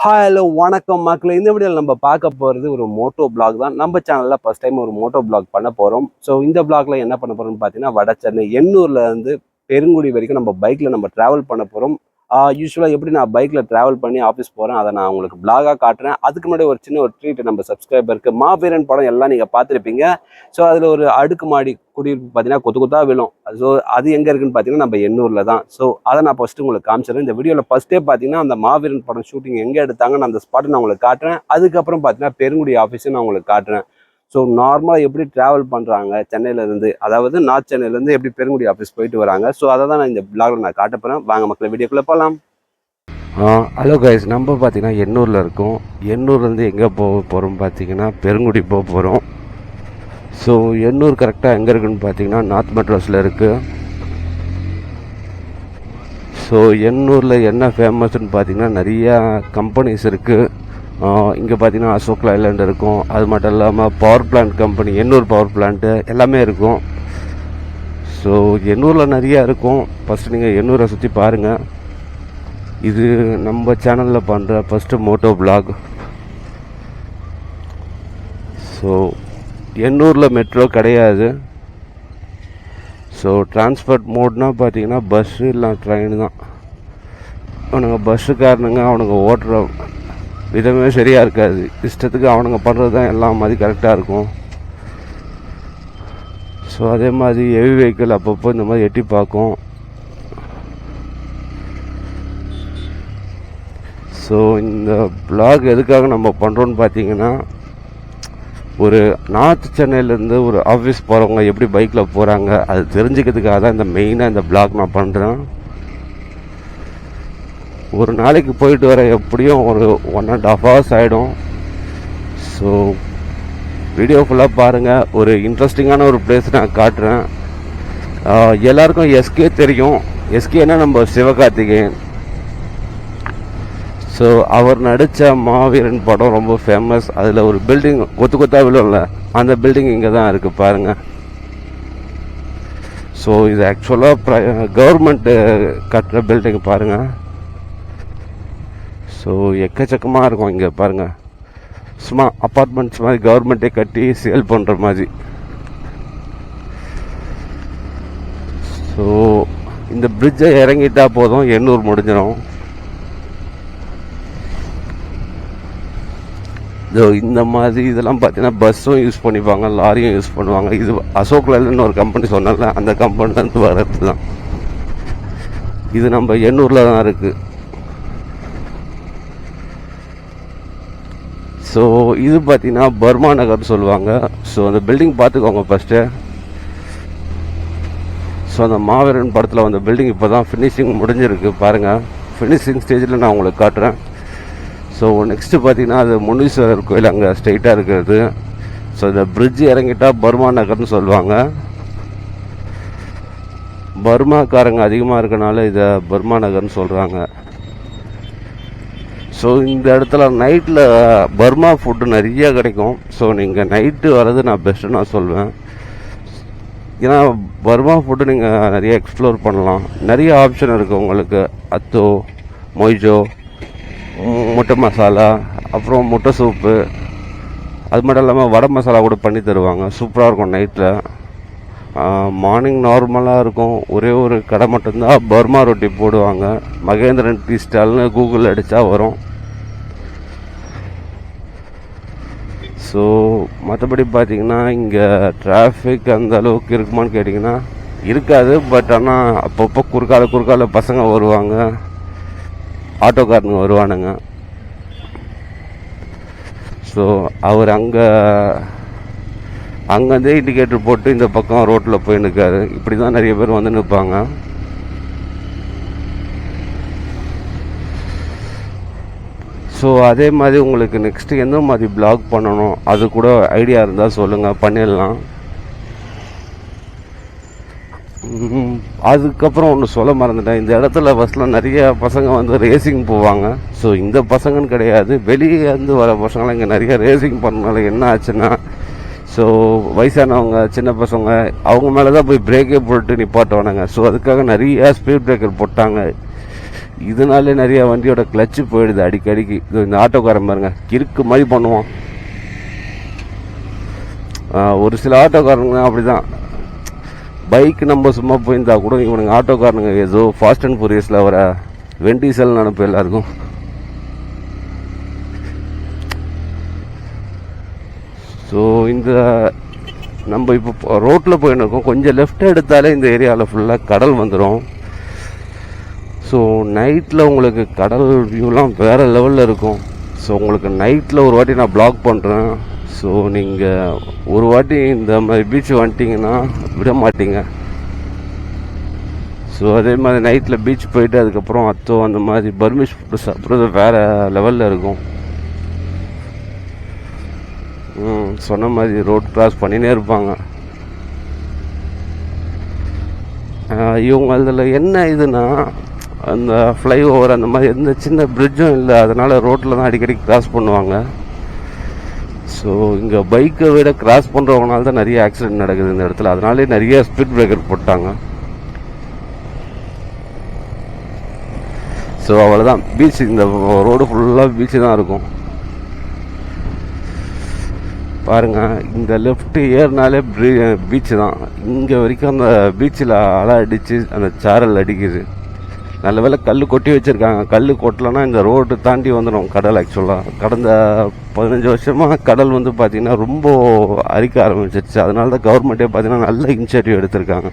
Hello வணக்கம் மக்களே. இந்த வீடியோவில் நம்ம பார்க்க போகிறது ஒரு மோட்டோ பிளாக் தான். நம்ம சேனலில் ஃபஸ்ட் டைம் ஒரு மோட்டோ பிளாக் பண்ண போகிறோம். ஸோ இந்த பிளாக்ல என்ன பண்ண போகிறோம்னு பார்த்தீங்கன்னா, வட சென்னை எண்ணூர்ல இருந்து பெருங்குடி வரைக்கும் நம்ம பைக்கில் நம்ம ட்ராவல் பண்ண போகிறோம். யூஸ்வலாக எப்படி நான் பைக்கில் ட்ராவல் பண்ணி ஆஃபீஸ் போகிறேன், அதை நான் உங்களுக்கு பிளாகாக காட்டுறேன். அதுக்கு முன்னாடி ஒரு சின்ன ஒரு ட்ரீட். நம்ம சப்ஸ்கிரைபருக்கு மாவீரன் படம் எல்லாம் நீங்கள் பார்த்துருப்பீங்க. ஸோ அதில் ஒரு அடுக்குமாடி குடியிருப்பு பார்த்தீங்கன்னா கொத்து கொத்தா விழும். ஸோ அது எங்கே இருக்குன்னு பார்த்தீங்கன்னா நம்ம எண்ணூரில் தான். ஸோ அதை நான் ஃபஸ்ட்டு உங்களுக்கு காமிச்சிடுறேன். இந்த வீடியோவில் ஃபஸ்ட்டே பார்த்தீங்கன்னா அந்த மாவீரன் படம் ஷூட்டிங் எங்கே எடுத்தாங்கன்னு அந்த ஸ்பாட்டை நான் உங்களுக்கு காட்டுறேன். அதுக்கப்புறம் பார்த்தீங்கன்னா பெருங்குடி ஆஃபீஸும் நான் உங்களுக்கு காட்டுறேன். ஸோ நார்மலாக எப்படி ட்ராவல் பண்ணுறாங்க சென்னையிலேருந்து, அதாவது நார்த் சென்னையிலேருந்து எப்படி பெருங்குடி ஆஃபீஸ் போயிட்டு வராங்க. ஸோ அதை தான் நான் இந்த பிளாகில் நான் காட்ட போகிறேன். வாங்க மக்களை வீடியோக்குள்ளே போகலாம். ஹலோ கைஸ், நம்ம பார்த்தீங்கன்னா எண்ணூரில் இருக்கோம். எண்ணூர்லேருந்து எங்கே போக போகிறோம் பார்த்தீங்கன்னா பெருங்குடி போக போகிறோம். ஸோ எண்ணூர் கரெக்டாக எங்கே இருக்குன்னு பார்த்தீங்கன்னா நார்த் மெட்ராஸில் இருக்குது. ஸோ எண்ணூரில் என்ன ஃபேமஸ்ன்னு பார்த்தீங்கன்னா நிறையா கம்பெனிஸ் இருக்குது. இங்கே பார்த்தீங்கன்னா அசோக் லைலாண்ட் இருக்கும். அது மட்டும் இல்லாமல் power plant company, Ennore power plant எல்லாமே இருக்கும். ஸோ எண்ணூரில் நிறையா இருக்கும். ஃபஸ்ட்டு நீங்கள் எண்ணூரை சுற்றி பாருங்கள். இது நம்ம சேனலில் பண்ணுற ஃபஸ்ட்டு மோட்டோ பிளாக். ஸோ எண்ணூரில் மெட்ரோ கிடையாது. ஸோ டிரான்ஸ்போர்ட் மோட்னால் பார்த்தீங்கன்னா பஸ்ஸு இல்லை ட்ரெயின் தான். அவனுங்க பஸ்ஸுக்காரனுங்க அவனுங்க ஓட்டுற விதமே சரியாக இருக்காது. இஷ்டத்துக்கு அவனுங்க பண்ணுறது தான் எல்லாம் மாதிரி கரெக்டாக இருக்கும். ஸோ அதே மாதிரி ஹெவி வெஹிக்கிள் அப்பப்போ இந்த மாதிரி எட்டி பார்க்கும். ஸோ இந்த பிளாக் எதுக்காக நம்ம பண்ணுறோன்னு பார்த்தீங்கன்னா, ஒரு நார்த் சென்னையிலேருந்து ஒரு ஆஃபீஸ் போகிறவங்க எப்படி பைக்கில் போகிறாங்க அது தெரிஞ்சுக்கிறதுக்காக தான் இந்த மெயினாக இந்த பிளாக் நான் பண்ணுறேன். ஒரு நாளைக்கு போயிட்டு வர எப்படியும் ஒரு 1.5 hours ஆகிடும். ஸோ வீடியோ ஃபுல்லாக பாருங்கள். ஒரு இன்ட்ரெஸ்டிங்கான ஒரு பிளேஸ் நான் காட்டுறேன். எல்லாருக்கும் எஸ்கே தெரியும். எஸ்கேனா நம்ம சிவகார்த்திகேயன். ஸோ அவர் நடித்த மாவீரன் படம் ரொம்ப ஃபேமஸ். அதில் ஒரு பில்டிங் கொத்து கொத்தா விழும்ல, அந்த பில்டிங் இங்கே தான் இருக்குது பாருங்கள். ஸோ இது ஆக்சுவலாக கவர்மெண்ட்டு கட்டுற பில்டிங் பாருங்கள். ஸோ எக்கச்சக்கமாக இருக்கும் இங்கே பாருங்கள். சும்மா அப்பார்ட்மெண்ட்ஸ் மாதிரி கவர்மெண்ட்டே கட்டி சேல் பண்ணுற மாதிரி. ஸோ இந்த பிரிட்ஜை இறங்கிட்டா போதும், எண்ணூர் முடிஞ்சிடும். இந்த மாதிரி இதெல்லாம் பார்த்தீங்கன்னா பஸ்ஸும் யூஸ் பண்ணிப்பாங்க, லாரியும் யூஸ் பண்ணுவாங்க. இது அசோக் லைலாண்ட்னு ஒரு கம்பெனி சொன்னால அந்த கம்பெனிலேருந்து வர்றது தான். இது நம்ம எண்ணூரில் தான் இருக்குது. ஸோ இது பார்த்தீங்கன்னா பர்மா நகர்னு சொல்லுவாங்க. ஸோ அந்த பில்டிங் பார்த்துக்கோங்க ஃபஸ்ட்டு. ஸோ அந்த மாவீரன் படத்தில் அந்த பில்டிங் இப்போ தான் ஃபினிஷிங் முடிஞ்சிருக்கு பாருங்கள். ஃபினிஷிங் ஸ்டேஜில் நான் உங்களுக்கு காட்டுறேன். ஸோ நெக்ஸ்ட்டு பார்த்தீங்கன்னா அது முனீஸ்வரர் கோயில் அங்கே ஸ்ட்ரைட்டாக இருக்கிறது. ஸோ இந்த பிரிட்ஜ் இறங்கிட்டால் பர்மா நகர்னு சொல்லுவாங்க. பர்மாக்காரங்க அதிகமாக இருக்கனால இதை பர்மா நகர்னு சொல்கிறாங்க. ஸோ இந்த இடத்துல நைட்டில் பர்மா ஃபுட்டு நிறைய கிடைக்கும். ஸோ நீங்கள் நைட்டு வர்றது நான் பெஸ்ட்டு நான் சொல்வேன். ஏன்னா பர்மா ஃபுட்டு நீங்கள் நிறைய எக்ஸ்ப்ளோர் பண்ணலாம். நிறைய ஆப்ஷன் இருக்குது உங்களுக்கு. அத்தோ, மொய்ஜோ, முட்டை மசாலா, அப்புறம் முட்டை சூப்பு, அது மட்டும் இல்லாமல் வடை மசாலா கூட பண்ணி தருவாங்க. சூப்பராக இருக்கும் நைட்டில். மார்னிங் நார்மலாக இருக்கும். ஒரே ஒரு கடை மட்டும்தான் பர்மா ரொட்டி போடுவாங்க. மகேந்திரன் டீ ஸ்டால்னு கூகுளில் அடித்தா வரும். ஸோ மற்றபடி பார்த்தீங்கன்னா இங்கே டிராஃபிக் அந்த அளவுக்கு இருக்குமான்னு கேட்டிங்கன்னா இருக்காது. பட் ஆனால் அப்பப்போ குறுக்கால பசங்க வருவாங்க, ஆட்டோக்காரனுங்க வருவானுங்க. ஸோ அவர் அங்கேருந்தே இண்டிகேட்டர் போட்டு இந்த பக்கம் ரோட்டில் போய் நிற்காரு. இப்படி தான் நிறைய பேர் வந்து நிற்பாங்க. ஸோ அதே மாதிரி உங்களுக்கு நெக்ஸ்ட்டு எந்த மாதிரி பிளாக் பண்ணணும் அது கூட ஐடியா இருந்தால் சொல்லுங்கள், பண்ணிடலாம். அதுக்கப்புறம் ஒன்று சொல்ல மறந்துட்டேன். இந்த இடத்துல பஸ்ஸில் நிறைய பசங்க வந்து ரேசிங் போவாங்க. ஸோ இந்த பசங்கன்னு கிடையாது, வெளியே இருந்து வர பசங்களாம் இங்கே நிறைய ரேசிங் பண்ணனால என்ன ஆச்சுன்னா, ஸோ வயசானவங்க, சின்ன பசங்க அவங்க மேலே தான் போய் பிரேக்கே போட்டு நிப்பாட்டுவானுங்க. ஸோ அதுக்காக நிறைய ஸ்பீட் பிரேக்கர் போட்டாங்க. இதனாலே நிறைய வண்டியோட கிளச்சு போயிடுது அடிக்கடிக்கு. இது இந்த ஆட்டோக்காரன் பாருங்க கிறுக்கு மாதிரி பண்ணுவான். ஒரு சில ஆட்டோக்காரங்க அப்படிதான். பைக் நம்ம சும்மா போயிருந்தா கூட இவனுங்க ஆட்டோக்காரனுங்க ஏதோ ஃபாஸ்ட் அண்ட் ஃபியூரியஸில் வர வெண்டிசல் நினைப்பு எல்லாருக்கும். ஸோ இந்த நம்ம இப்போ ரோட்டில் போயின்னு இருக்கோம். கொஞ்சம் லெஃப்ட் எடுத்தாலே இந்த ஏரியாவில் ஃபுல்லாக கடல் வந்துடும். ஸோ நைட்டில் உங்களுக்கு கடல் வியூலாம் வேறு லெவலில் இருக்கும். ஸோ உங்களுக்கு நைட்டில் ஒரு வாட்டி நான் ப்ளாக் பண்ணுறேன். ஸோ நீங்கள் ஒரு வாட்டி இந்த மாதிரி பீச் வந்துட்டிங்கன்னா விட மாட்டீங்க. ஸோ அதே மாதிரி நைட்டில் பீச் போயிட்டு அதுக்கப்புறம் அந்த மாதிரி பர்மிஷ் ஃபுட்டு சாப்பிட்றது வேறு லெவலில் இருக்கும். சொன்ன மாதிரி ரோட் கிராஸ் பண்ணினே இருப்பாங்க. இவங்க அதில் என்ன இதுன்னா அந்த ஃப்ளைஓவர் அந்த மாதிரி எந்த சின்ன பிரிட்ஜும் இல்லை. அதனால் ரோட்டில் தான் அடிக்கடி கிராஸ் பண்ணுவாங்க. ஸோ இங்கே பைக்கை விட கிராஸ் பண்ணுறவங்கனால தான் நிறைய ஆக்சிடென்ட் நடக்குது இந்த இடத்துல. அதனாலே நிறைய ஸ்பீட் பிரேக்கர் போட்டாங்க. ஸோ அவ்வளோதான் பீச். இந்த ரோடு ஃபுல்லாக பீச்சு தான் இருக்கும். பாருங்கள் இந்த லெஃப்ட் ஏறினாலே பீச்சு தான். இங்கே வரைக்கும் அந்த பீச்சில் அலை அடித்து அந்த சாரல் அடிக்குது. நல்ல வேளை கல் கொட்டி வச்சுருக்காங்க. கல் கொட்டலைன்னா இந்த ரோடு தாண்டி வந்துடும் கடல். ஆக்சுவலாக கடந்த 15 வருஷமாக கடல் வந்து பார்த்திங்கன்னா ரொம்ப அரிக்க ஆரம்பிச்சிருச்சு. அதனால தான் கவர்மெண்ட்டே பார்த்திங்கன்னா நல்ல இனிஷியேட்டிவ் எடுத்திருக்காங்க.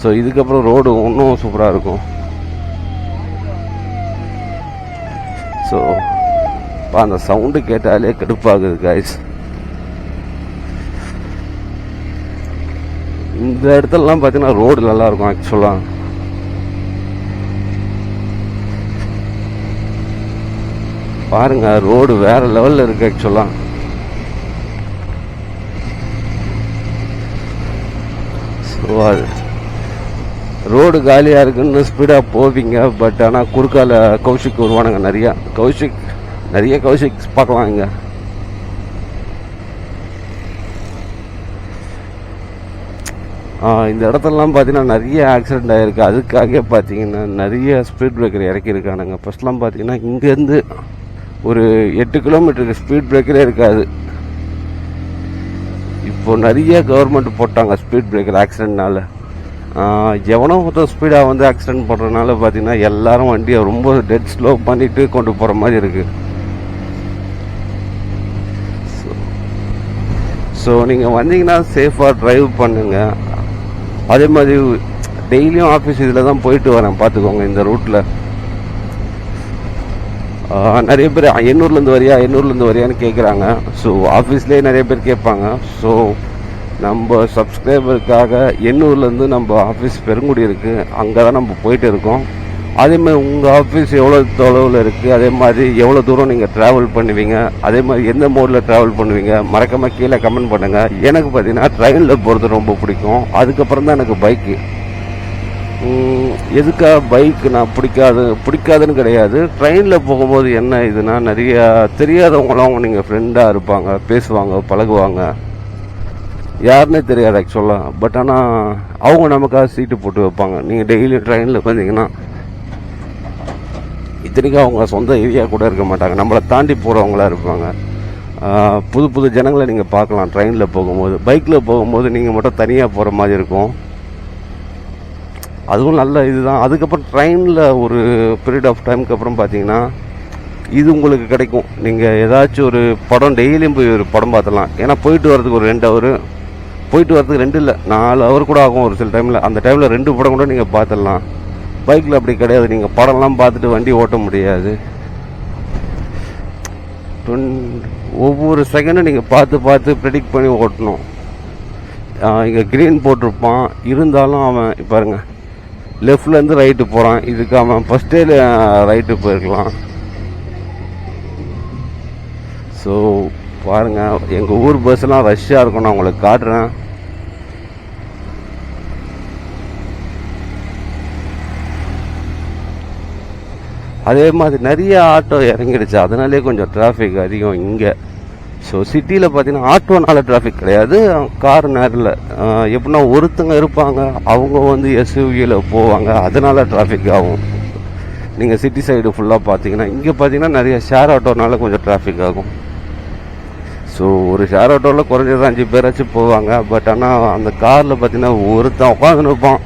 ஸோ இதுக்கப்புறம் ரோடு இன்னும் சூப்பராக இருக்கும். ஸோ அந்த சவுண்டு கேட்டாலே கடுப்பாகுது கைஸ். இந்த இடத்துலலாம் பார்த்தீங்கன்னா ரோடு நல்லா இருக்கும். ஆக்சுவலாக பாருங்க ரோடு வேற லெவலில் இருக்கு. ஆக்சுவலாக ஸோ அது ரோடு காலியாக இருக்குன்னு ஸ்பீடாக போவீங்க. பட் ஆனால் குறுக்கால கௌஷிக் வருவானுங்க. நிறைய கௌஷிக் பார்க்கலாம் இங்கே. இந்த இடத்துலலாம் பார்த்தீங்கன்னா நிறைய ஆக்சிடெண்ட் ஆகிருக்கு. அதுக்காக பார்த்தீங்கன்னா நிறைய ஸ்பீட் பிரேக்கர் இறக்கியிருக்கானுங்க. ஃபஸ்ட்லாம் பார்த்தீங்கன்னா இங்கேருந்து ஒரு 8 கிலோமீட்டருக்கு ஸ்பீட் பிரேக்கரே இருக்காது. இப்போ நிறைய கவர்மெண்ட் போட்டாங்க ஸ்பீட் பிரேக்கர் ஆக்சிடென்ட்னால. எவனோ ஒருத்தர் ஸ்பீடாக வந்து ஆக்சிடென்ட் பண்ணுறதுனால பார்த்தீங்கன்னா எல்லாரும் வண்டியை ரொம்ப டெட் ஸ்லோ பண்ணிட்டு கொண்டு போகிற மாதிரி இருக்குது. ஸோ நீங்கள் வந்தீங்கன்னா சேஃபாக ட்ரைவ் பண்ணுங்கள். அதே மாதிரி டெய்லியும் ஆஃபீஸ் இதில் தான் போயிட்டு வரேன் பார்த்துக்கோங்க. இந்த ரூட்டில் நிறைய பேர் எண்ணூர்லேருந்து வரியான்னு கேட்குறாங்க. ஸோ ஆஃபீஸ்லேயே நிறைய பேர் கேட்பாங்க. ஸோ நம்ம சப்ஸ்கிரைபருக்காக எண்ணூர்லேருந்து நம்ம ஆஃபீஸ் பெருங்குடி இருக்குது, அங்கே தான் நம்ம போயிட்டு இருக்கோம். அதேமாதிரி உங்கள் ஆஃபீஸ் எவ்வளோ தொலைவில் இருக்குது, அதே மாதிரி எவ்வளோ தூரம் நீங்கள் ட்ராவல் பண்ணுவீங்க, அதே மாதிரி எந்த மோடில் ட்ராவல் பண்ணுவீங்க மறக்காமல் கீழே கமெண்ட் பண்ணுங்கள். எனக்கு பார்த்தீங்கன்னா ட்ரெயினில் போகிறது ரொம்ப பிடிக்கும். அதுக்கப்புறம் தான் எனக்கு பைக்கு. எதுக்காக பைக்கு நான் பிடிக்காதுன்னு கிடையாது. ட்ரெயினில் போகும்போது என்ன இதுனா நிறையா தெரியாதவங்களாம் நீங்கள் ஃப்ரெண்டாக இருப்பாங்க, பேசுவாங்க, பழகுவாங்க. யாருன்னே தெரியாது ஆக்சுவலாக. பட் ஆனால் அவங்க நமக்காக சீட்டு போட்டு வைப்பாங்க. நீங்கள் டெய்லி ட்ரெயினில் பார்த்தீங்கன்னா இத்தனைக்கும் அவங்க சொந்த ஏரியா கூட இருக்க மாட்டாங்க, நம்மளை தாண்டி போகிறவங்களா இருப்பாங்க. புது ஜனங்களை நீங்கள் பார்க்கலாம் ட்ரெயினில் போகும்போது. பைக்கில் போகும்போது நீங்கள் மட்டும் தனியாக போகிற மாதிரி இருக்கும். அதுவும் நல்ல இதுதான். அதுக்கப்புறம் ட்ரெயினில் ஒரு பீரியட் ஆஃப் டைமுக்கு அப்புறம் பார்த்தீங்கன்னா இது உங்களுக்கு கிடைக்கும். நீங்கள் ஏதாச்சும் ஒரு படம் டெய்லியும் போய் ஒரு படம் பார்த்துலாம். ஏன்னா போயிட்டு வரதுக்கு ஒரு 2 ஹவர், போயிட்டு வரதுக்கு 2 இல்லை 4 ஹவர் கூட ஆகும் ஒரு சில டைமில். அந்த டைமில் 2 படம் கூட நீங்கள் பார்த்துடலாம். பைக்கில் அப்படி கிடையாது. நீங்கள் படம்லாம் பார்த்துட்டு வண்டி ஓட்ட முடியாது. ஒவ்வொரு செகண்டும் நீங்கள் பார்த்து ப்ரெடிக்ட் பண்ணி ஓட்டணும். இங்கே க்ரீன் போட்டிருப்பான், இருந்தாலும் அவன் பாருங்க லெஃப்ட்லேருந்து ரைட்டு போகிறான். இதுக்கு அவன் ஃபஸ்ட்டே ரைட்டு போயிருக்கலாம். ஸோ பாருங்கள் எங்கள் ஊர் பஸ்ஸெல்லாம் ரஷ்ஷாக இருக்கும். நான் உங்களுக்கு காட்டுறேன். அதே மாதிரி நிறைய ஆட்டோ இறங்கிடுச்சு. அதனாலே கொஞ்சம் டிராஃபிக் அதிகம் இங்கே. ஸோ சிட்டியில் பார்த்தீங்கன்னா ஆட்டோனால டிராஃபிக் கிடையாது, கார் நேரில் எப்படின்னா ஒருத்தங்க இருப்பாங்க, அவங்க வந்து எஸ்யூவியில் போவாங்க, அதனால டிராஃபிக் ஆகும். நீங்கள் சிட்டி சைடு ஃபுல்லாக பார்த்தீங்கன்னா, இங்கே பார்த்தீங்கன்னா நிறைய ஷேர் ஆட்டோனால கொஞ்சம் டிராஃபிக் ஆகும். ஸோ ஒரு ஷேர் ஆட்டோவில் குறைஞ்சது 5 பேராச்சும் போவாங்க. பட் ஆனால் அந்த காரில் பார்த்தீங்கன்னா ஒருத்தன் உட்காந்துன்னு இருப்பான்,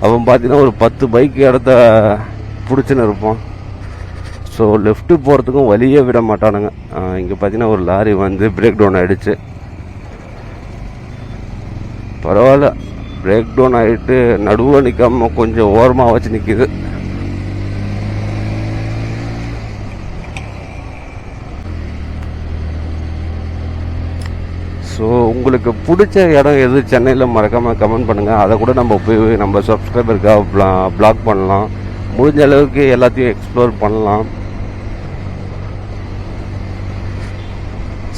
அவன் பார்த்தீங்கன்னா ஒரு 10 பைக் இடத்த பிடிச்சின்னு இருப்பான். ஸோ லெஃப்ட்டு போகிறதுக்கும் வழியே விட மாட்டானுங்க. இங்கே பார்த்தீங்கன்னா ஒரு லாரி வந்து பிரேக் டவுன் ஆகிடுச்சு. பரவாயில்ல, பிரேக் டவுன் ஆகிட்டு நடுவில் நிற்காம கொஞ்சம் ஓரமாக வச்சு நிற்கிது. ஸோ உங்களுக்கு பிடிச்ச இடம் எது சென்னையில் மறக்காமல் கமெண்ட் பண்ணுங்கள். அதை கூட நம்ம போய் நம்ம சப்ஸ்கிரைபருக்காக பிளாக் பண்ணலாம். முடிஞ்ச அளவுக்கு எல்லாத்தையும் எக்ஸ்ப்ளோர் பண்ணலாம்.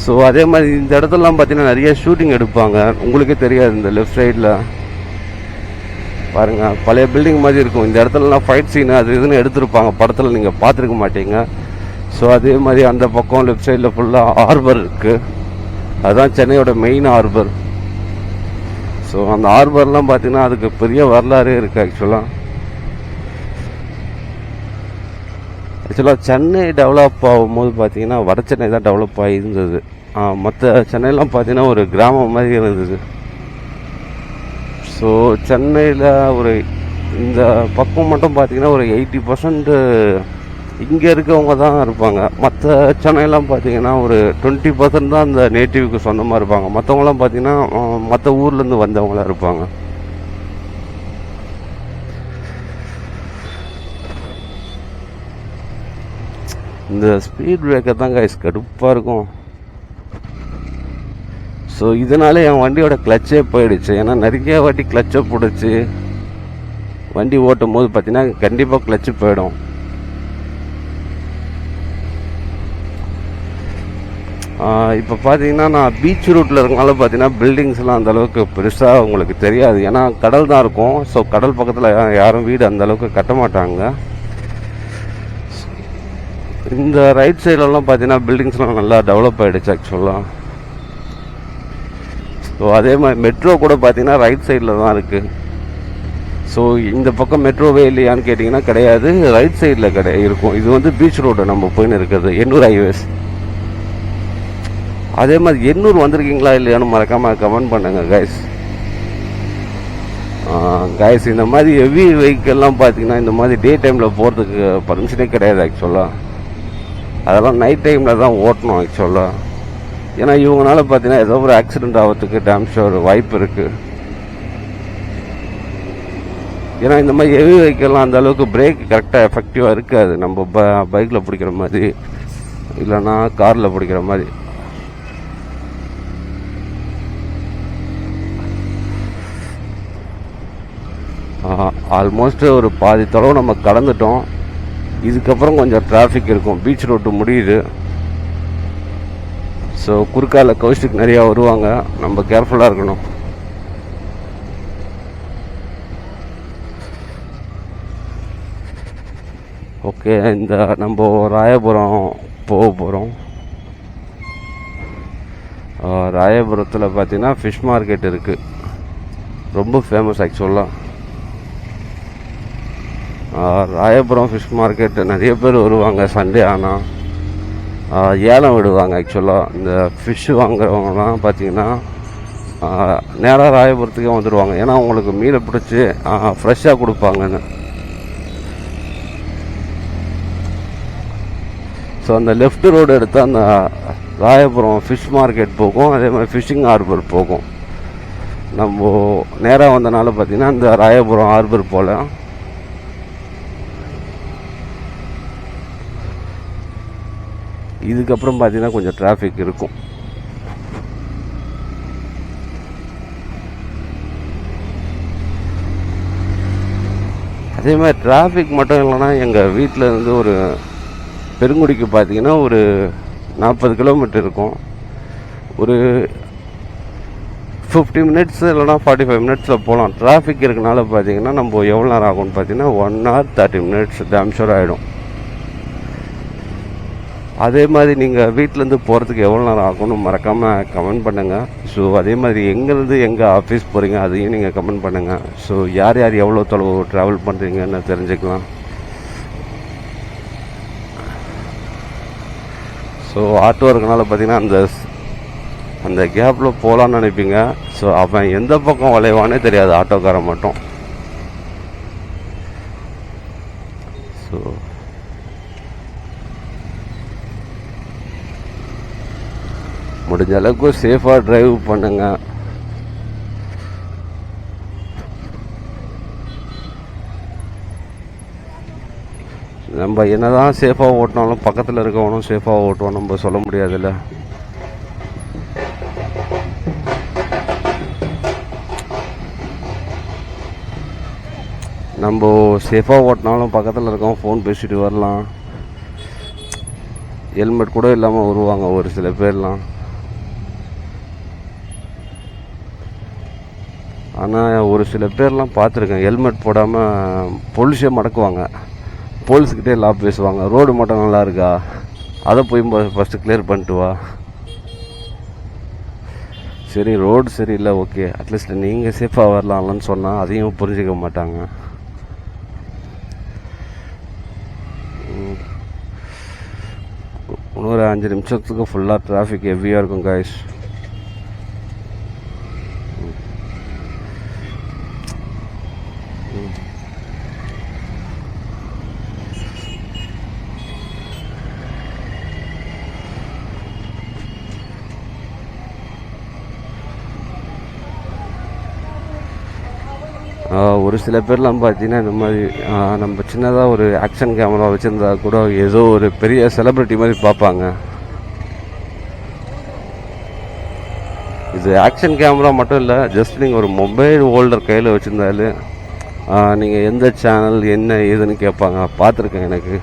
ஸோ அதே மாதிரி இந்த இடத்துலலாம் பார்த்தீங்கன்னா நிறைய ஷூட்டிங் எடுப்பாங்க. உங்களுக்கே தெரியாது, இந்த லெஃப்ட் சைடில் பாருங்கள், பழைய பில்டிங் மாதிரி இருக்கும். இந்த இடத்துலலாம் ஃபைட் சீனு அது இதுன்னு எடுத்திருப்பாங்க, படத்தில் நீங்கள் பார்த்துருக்க மாட்டீங்க. ஸோ அதே மாதிரி அந்த பக்கம் லெஃப்ட் சைடில் ஃபுல்லாக ஹார்பர் இருக்குது. அதுதான் சென்னையோட மெயின் ஹார்பர். ஸோ அந்த ஹார்பர்லாம் பார்த்தீங்கன்னா அதுக்கு பெரிய வரலாறே இருக்குது. ஆக்சுவலாக சென்னை டெவலப் ஆகும்போது பார்த்தீங்கன்னா வட சென்னை தான் டெவலப் ஆகியிருந்தது. மற்ற சென்னையெல்லாம் பார்த்தீங்கன்னா ஒரு கிராமம் மாதிரி இருந்தது. ஸோ சென்னையில் ஒரு இந்த பக்கம் மட்டும் பார்த்தீங்கன்னா ஒரு 80% இங்கே இருக்கவங்க தான் இருப்பாங்க. மற்ற சென்னையெல்லாம் பார்த்தீங்கன்னா ஒரு 20% தான் அந்த நேட்டிவ்க்கு சொந்தமாக இருப்பாங்க. மற்றவங்களாம் பார்த்தீங்கன்னா மற்ற ஊர்லேருந்து வந்தவங்களாம் இருப்பாங்க. இந்த ஸ்பீட் பிரேக்கர் தான் கைஸ் கடுப்பாக இருக்கும். ஸோ இதனால என் வண்டியோட கிளச்சே போயிடுச்சு. ஏன்னா நிறைய வாட்டி கிளச்சை பிடிச்சி வண்டி ஓட்டும் போது பார்த்தீங்கன்னா கண்டிப்பாக கிளச்சு போயிடும். இப்போ பார்த்தீங்கன்னா நான் பீச் ரூட்டில் இருக்கனால பார்த்தீங்கன்னா பில்டிங்ஸ்லாம் அந்தளவுக்கு பெருசாக உங்களுக்கு தெரியாது. ஏன்னா கடல் தான் இருக்கும். ஸோ கடல் பக்கத்தில் யாரும் வீடு அந்தளவுக்கு கட்ட மாட்டாங்க. இந்த ரைட் சைட்லலாம் பார்த்தீங்கன்னா பில்டிங்ஸ்லாம் நல்லா டெவலப் ஆகிடுச்சு ஆக்சுவலாக. ஸோ அதே மாதிரி மெட்ரோ கூட பார்த்தீங்கன்னா ரைட் சைடில் தான் இருக்குது. ஸோ இந்த பக்கம் மெட்ரோவே இல்லையான்னு கேட்டிங்கன்னா கிடையாது, ரைட் சைடில் இருக்கும். இது வந்து பீச் ரோடு நம்ம போயின்னு இருக்கிறது, எண்ணூர் ஹைவேஸ். அதே மாதிரி எண்ணூர் வந்திருக்கீங்களா இல்லையான்னு மறக்காமல் கமெண்ட் பண்ணுங்கள் கைஸ். கைஸ் இந்த மாதிரி ஹெவி வெஹிக்கல்லாம் பார்த்தீங்கன்னா இந்த மாதிரி டே டைமில் போகிறதுக்கு பர்மிஷனே கிடையாது ஆக்சுவலாக. அதெல்லாம் நைட் டைமில் தான் ஓட்டணும் ஆக்சுவலாக. ஏன்னா இவங்களால பார்த்தீங்கன்னா ஏதோ ஒரு ஆக்சிடெண்ட் ஆகிறதுக்கு டேம் ஷோர் வாய்ப்பு இருக்குது. ஏன்னா இந்த மாதிரி ஹெவி வெஹிக்கல்லாம் அந்த அளவுக்கு பிரேக் கரெக்டாக எஃபெக்டிவாக இருக்காது, நம்ம பைக்கில் பிடிக்கிற மாதிரி இல்லைன்னா காரில் பிடிக்கிற மாதிரி. ஆல்மோஸ்ட் ஒரு பாதி தொலைவு நம்ம கடந்துட்டோம். இதுக்கப்புறம் கொஞ்சம் டிராஃபிக் இருக்கும். பீச் ரோட்டு முடியுது. ஸோ குறுக்கால கௌஷிக் நிறையா வருவாங்க, நம்ம கேர்ஃபுல்லாக இருக்கணும். ஓகே, இந்த நம்ம ராயபுரம் போக போகிறோம். ராயபுரத்தில் பார்த்தீங்கன்னா ஃபிஷ் மார்க்கெட் இருக்குது, ரொம்ப ஃபேமஸ் ஆக்சுவலாக. ராயபுரம் ஃபிஷ் மார்க்கெட் நிறைய பேர் வருவாங்க. சண்டே ஆனால் ஏலம் விடுவாங்க ஆக்சுவலாக. இந்த ஃபிஷ்ஷு வாங்குறவங்கலாம் பார்த்தீங்கன்னா நேராக ராயபுரத்துக்கே வந்துடுவாங்க. ஏன்னா அவங்களுக்கு மீனை பிடிச்சி ஃப்ரெஷ்ஷாக கொடுப்பாங்கன்னு. ஸோ அந்த லெஃப்ட் ரோடு எடுத்தால் அந்த ராயபுரம் ஃபிஷ் மார்க்கெட் போகும், அதே மாதிரி ஃபிஷ்ஷிங் ஹார்பர் போகும். நம்ம நேராக வந்தனால பார்த்தீங்கன்னா இந்த ராயபுரம் ஹார்பர் போல். இதுக்கப்புறம் பார்த்தீங்கன்னா கொஞ்சம் டிராஃபிக் இருக்கும். அதே மாதிரி டிராஃபிக் மட்டும் இல்லைன்னா எங்கள் வீட்டில் இருந்து ஒரு பெருங்குடிக்கு பார்த்தீங்கன்னா ஒரு 40 கிலோமீட்டர் இருக்கும். ஒரு 50 மினிட்ஸ் இல்லைனா 45 மினிட்ஸில் போகலாம். டிராஃபிக் இருக்கனால பார்த்தீங்கன்னா நம்ம எவ்வளோ நேரம் ஆகும்னு பார்த்தீங்கன்னா 1 hour 30 minutes டேம் ஷூர் ஆகிடும். அதே மாதிரி நீங்கள் வீட்டிலேருந்து போகிறதுக்கு எவ்வளோ நேரம் ஆகும்னு மறக்காமல் கமெண்ட் பண்ணுங்கள். ஸோ அதே மாதிரி எங்கேருந்து எங்கே ஆஃபீஸ் போகிறீங்க அதையும் நீங்கள் கமெண்ட் பண்ணுங்கள். ஸோ யார் யார் எவ்வளோ தொலைவு ட்ராவல் பண்ணுறீங்கன்னு தெரிஞ்சுக்கலாம். ஸோ ஆட்டோ இருக்கனால பார்த்தீங்கன்னா அந்த கேப்பில் போகலான்னு நினைப்பீங்க. ஸோ அவன் எந்த பக்கம் வளைவானே தெரியாது, ஆட்டோக்காரன் மட்டும். ஸோ முடிஞ்ச அளவுக்கு சேஃபாக டிரைவ் பண்ணுங்க. நம்ம என்னதான் சேஃபாக ஓட்டினாலும் பக்கத்தில் இருக்கவனும் சேஃபாக ஓட்டுவோம், நம்ம சொல்ல முடியாதுல்ல. நம்ம சேஃபாக ஓட்டினாலும் பக்கத்தில் இருக்கவன் ஃபோன் பேசிட்டு வரலாம், ஹெல்மெட் கூட இல்லாமல் வருவாங்க ஒரு சில பேர்லாம். ஆனால் ஒரு சில பேர்லாம் பார்த்துருக்கேன், ஹெல்மெட் போடாமல் போலீஸே மடக்குவாங்க, போலீஸ்கிட்டே லா பேசுவாங்க. ரோடு மட்டும் நல்லா இருக்கா, அதை போய் ஃபஸ்ட்டு கிளியர் பண்ணிட்டு வா. சரி ரோடு சரியில்லை, ஓகே, அட்லீஸ்ட் நீங்கள் சேஃபாக வரலாம்லன்னு சொன்னால் அதையும் புரிஞ்சிக்க மாட்டாங்க. இன்னொரு 5 நிமிஷத்துக்கு ஃபுல்லாக டிராஃபிக் ஹெவியாக இருக்கும் கைஸ். ஒரு சில பேர்லாம் பார்த்தீங்கன்னா இந்த மாதிரி நம்ம சின்னதாக ஒரு ஆக்ஷன் கேமரா வச்சுருந்தா கூட ஏதோ ஒரு பெரிய செலிப்ரிட்டி மாதிரி பார்ப்பாங்க. இது ஆக்ஷன் கேமரா மட்டும் இல்லை, ஜஸ்ட் நீங்கள் ஒரு மொபைல் ஹோல்டர் கையில் வச்சுருந்தாலே நீங்கள் எந்த சேனல் என்ன ஏதுன்னு கேட்பாங்க. பார்த்துருக்கேன் எனக்கு.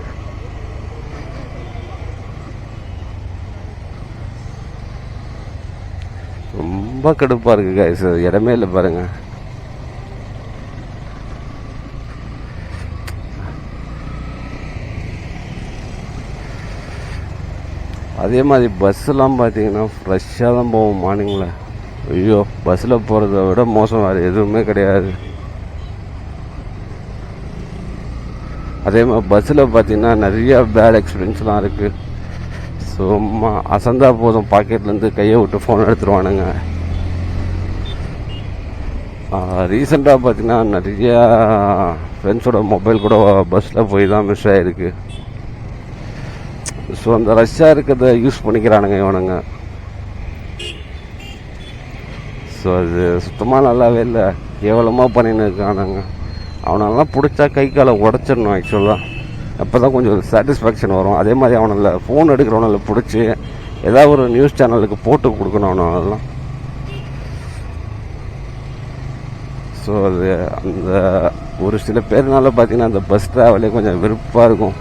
ரொம்ப கடுப்பாக இருக்குது கைஸ், இடமே இல்லை பாருங்கள். அதே மாதிரி பஸ்ஸெல்லாம் பார்த்தீங்கன்னா ஃப்ரெஷ்ஷாக தான் போவோம் மார்னிங்கில். ஐயோ, பஸ்ஸில் போகிறத விட மோசம் வேறு எதுவுமே கிடையாது. அதே மாதிரி பஸ்ஸில் பார்த்தீங்கன்னா நிறையா பேட் எக்ஸ்பீரியன்ஸ்லாம் இருக்குது. சும்மா அசந்தா போதும் பாக்கெட்லேருந்து கையை விட்டு ஃபோன் எடுத்துருவானுங்க. ரீசெண்டாக பார்த்தீங்கன்னா நிறையா ஃப்ரெண்ட்ஸோட மொபைல் கூட பஸ்ஸில் போய் தான் மிஸ் ஆகிருக்கு. ஸோ அந்த ரஷ்ஷாக இருக்கிறத யூஸ் பண்ணிக்கிறானுங்க இவனுங்க. ஸோ அது சுத்தமாக நல்லாவே இல்லை, கேவலமாக பண்ணின்னு இருக்கானுங்க. அவனெல்லாம் பிடிச்சா கை காலை உடச்சிடணும் ஆக்சுவலாக, அப்போ தான் கொஞ்சம் சாட்டிஸ்ஃபேக்ஷன் வரும். அதே மாதிரி அவனில் ஃபோன் எடுக்கிறவனில் பிடிச்சி ஏதாவது ஒரு நியூஸ் சேனலுக்கு போட்டு கொடுக்கணும் அவனெல்லாம். ஸோ அது அந்த ஒரு சில பேர்னால பார்த்தீங்கன்னா அந்த பஸ் ட்ராவலே கொஞ்சம் வெறுப்பாக இருக்கும்,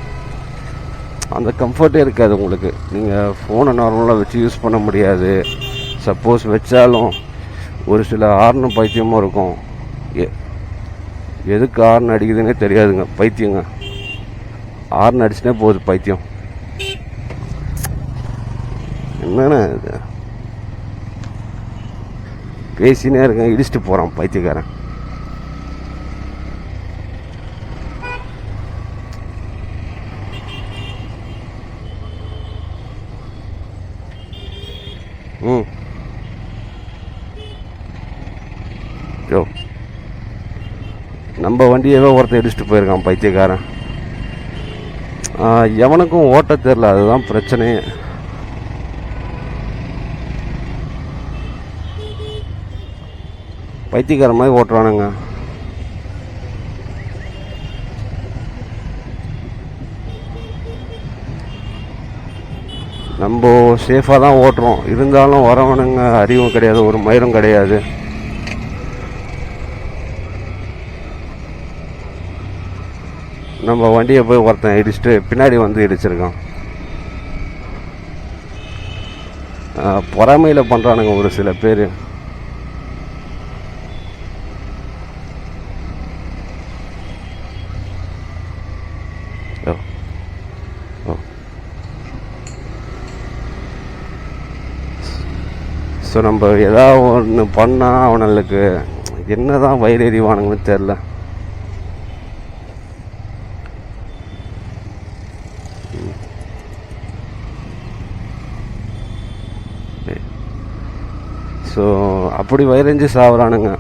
அந்த கம்ஃபர்ட்டே இருக்காது உங்களுக்கு. நீங்கள் ஃபோனை நார்மலாக வச்சு யூஸ் பண்ண முடியாது. சப்போஸ் வச்சாலும் ஒரு சில ஹார்னு பைத்தியமும் இருக்கும், எதுக்கு ஹார்ன் அடிக்குதுன்னே தெரியாதுங்க, பைத்தியங்க. ஹார்ன் அடிச்சுனே போகுது பைத்தியம். என்னென்ன இது, பேசினே இருக்கேன், இடிச்சுட்டு போகிறான் பைத்தியக்காரன். யோ, நம்ம வண்டியவே ஒருத்தர் இடிச்சுட்டு போயிருக்கான் பைத்தியக்காரன். எவனுக்கும் ஓட்ட தெரில, அதுதான் பிரச்சனையே. பைத்தியக்காரன் மாதிரி ஓட்டுறானுங்க. நம்ம சேஃபாக தான் ஓட்டுறோம், இருந்தாலும் வரவனுங்க அறிவும் கிடையாது, ஒரு மயிரும் கிடையாது. நம்ம வண்டியை போய் ஒருத்தன் இடிச்சுட்டு பின்னாடி வந்து இடிச்சிருக்கான். பொறாமையில் பண்ணுறானுங்க ஒரு சில பேர். ஸோ நம்ம ஏதாவது ஒன்று பண்ணால் அவனுக்கு என்ன தான் வயிறு எறிவானுங்கன்னு தெரில. ஸோ அப்படி வயிறஞ்சி சாப்பிட்றானுங்க.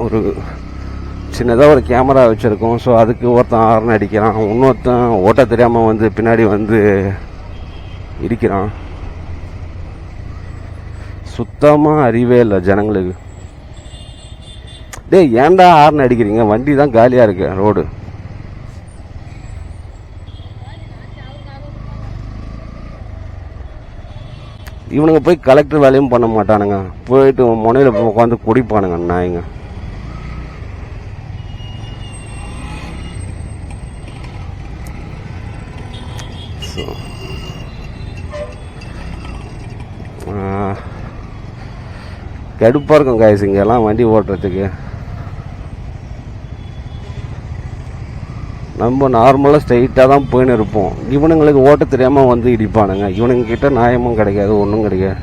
ஒரு சின்னதாக ஒரு கேமரா வச்சுருக்கோம். ஸோ அதுக்கு ஒருத்தன் ஹார்ன் அடிக்கிறான், இன்னொருத்தன் ஓட்ட தெரியாமல் வந்து பின்னாடி வந்து இடிக்கிறான். சுத்தமாக அறிவே இல்லை ஜனங்களுக்கு. டேய் ஏன்டா ஹார்ன் அடிக்கிறீங்க? வண்டி தான் காலியாக இருக்கு ரோடு. இவனுங்க போய் கலெக்டர் வேலையும் பண்ண மாட்டானுங்க, போயிட்டு முனையில் உட்காந்து குடிப்பானுங்க நாய்ங்க. ஸோ கடுப்பாக இருக்கும் காய்ஸ் இங்கெல்லாம் வண்டி ஓட்டுறதுக்கு. நம்ம நார்மலாக ஸ்ட்ரைட்டாக தான் போயின்னு இருப்போம். இவனுங்களுக்கு ஓட்ட தெரியாமல் வந்து இடிப்பானுங்க. இவனுங்க கிட்ட நியாயமும் கிடைக்காது, ஒன்றும் கிடைக்காது.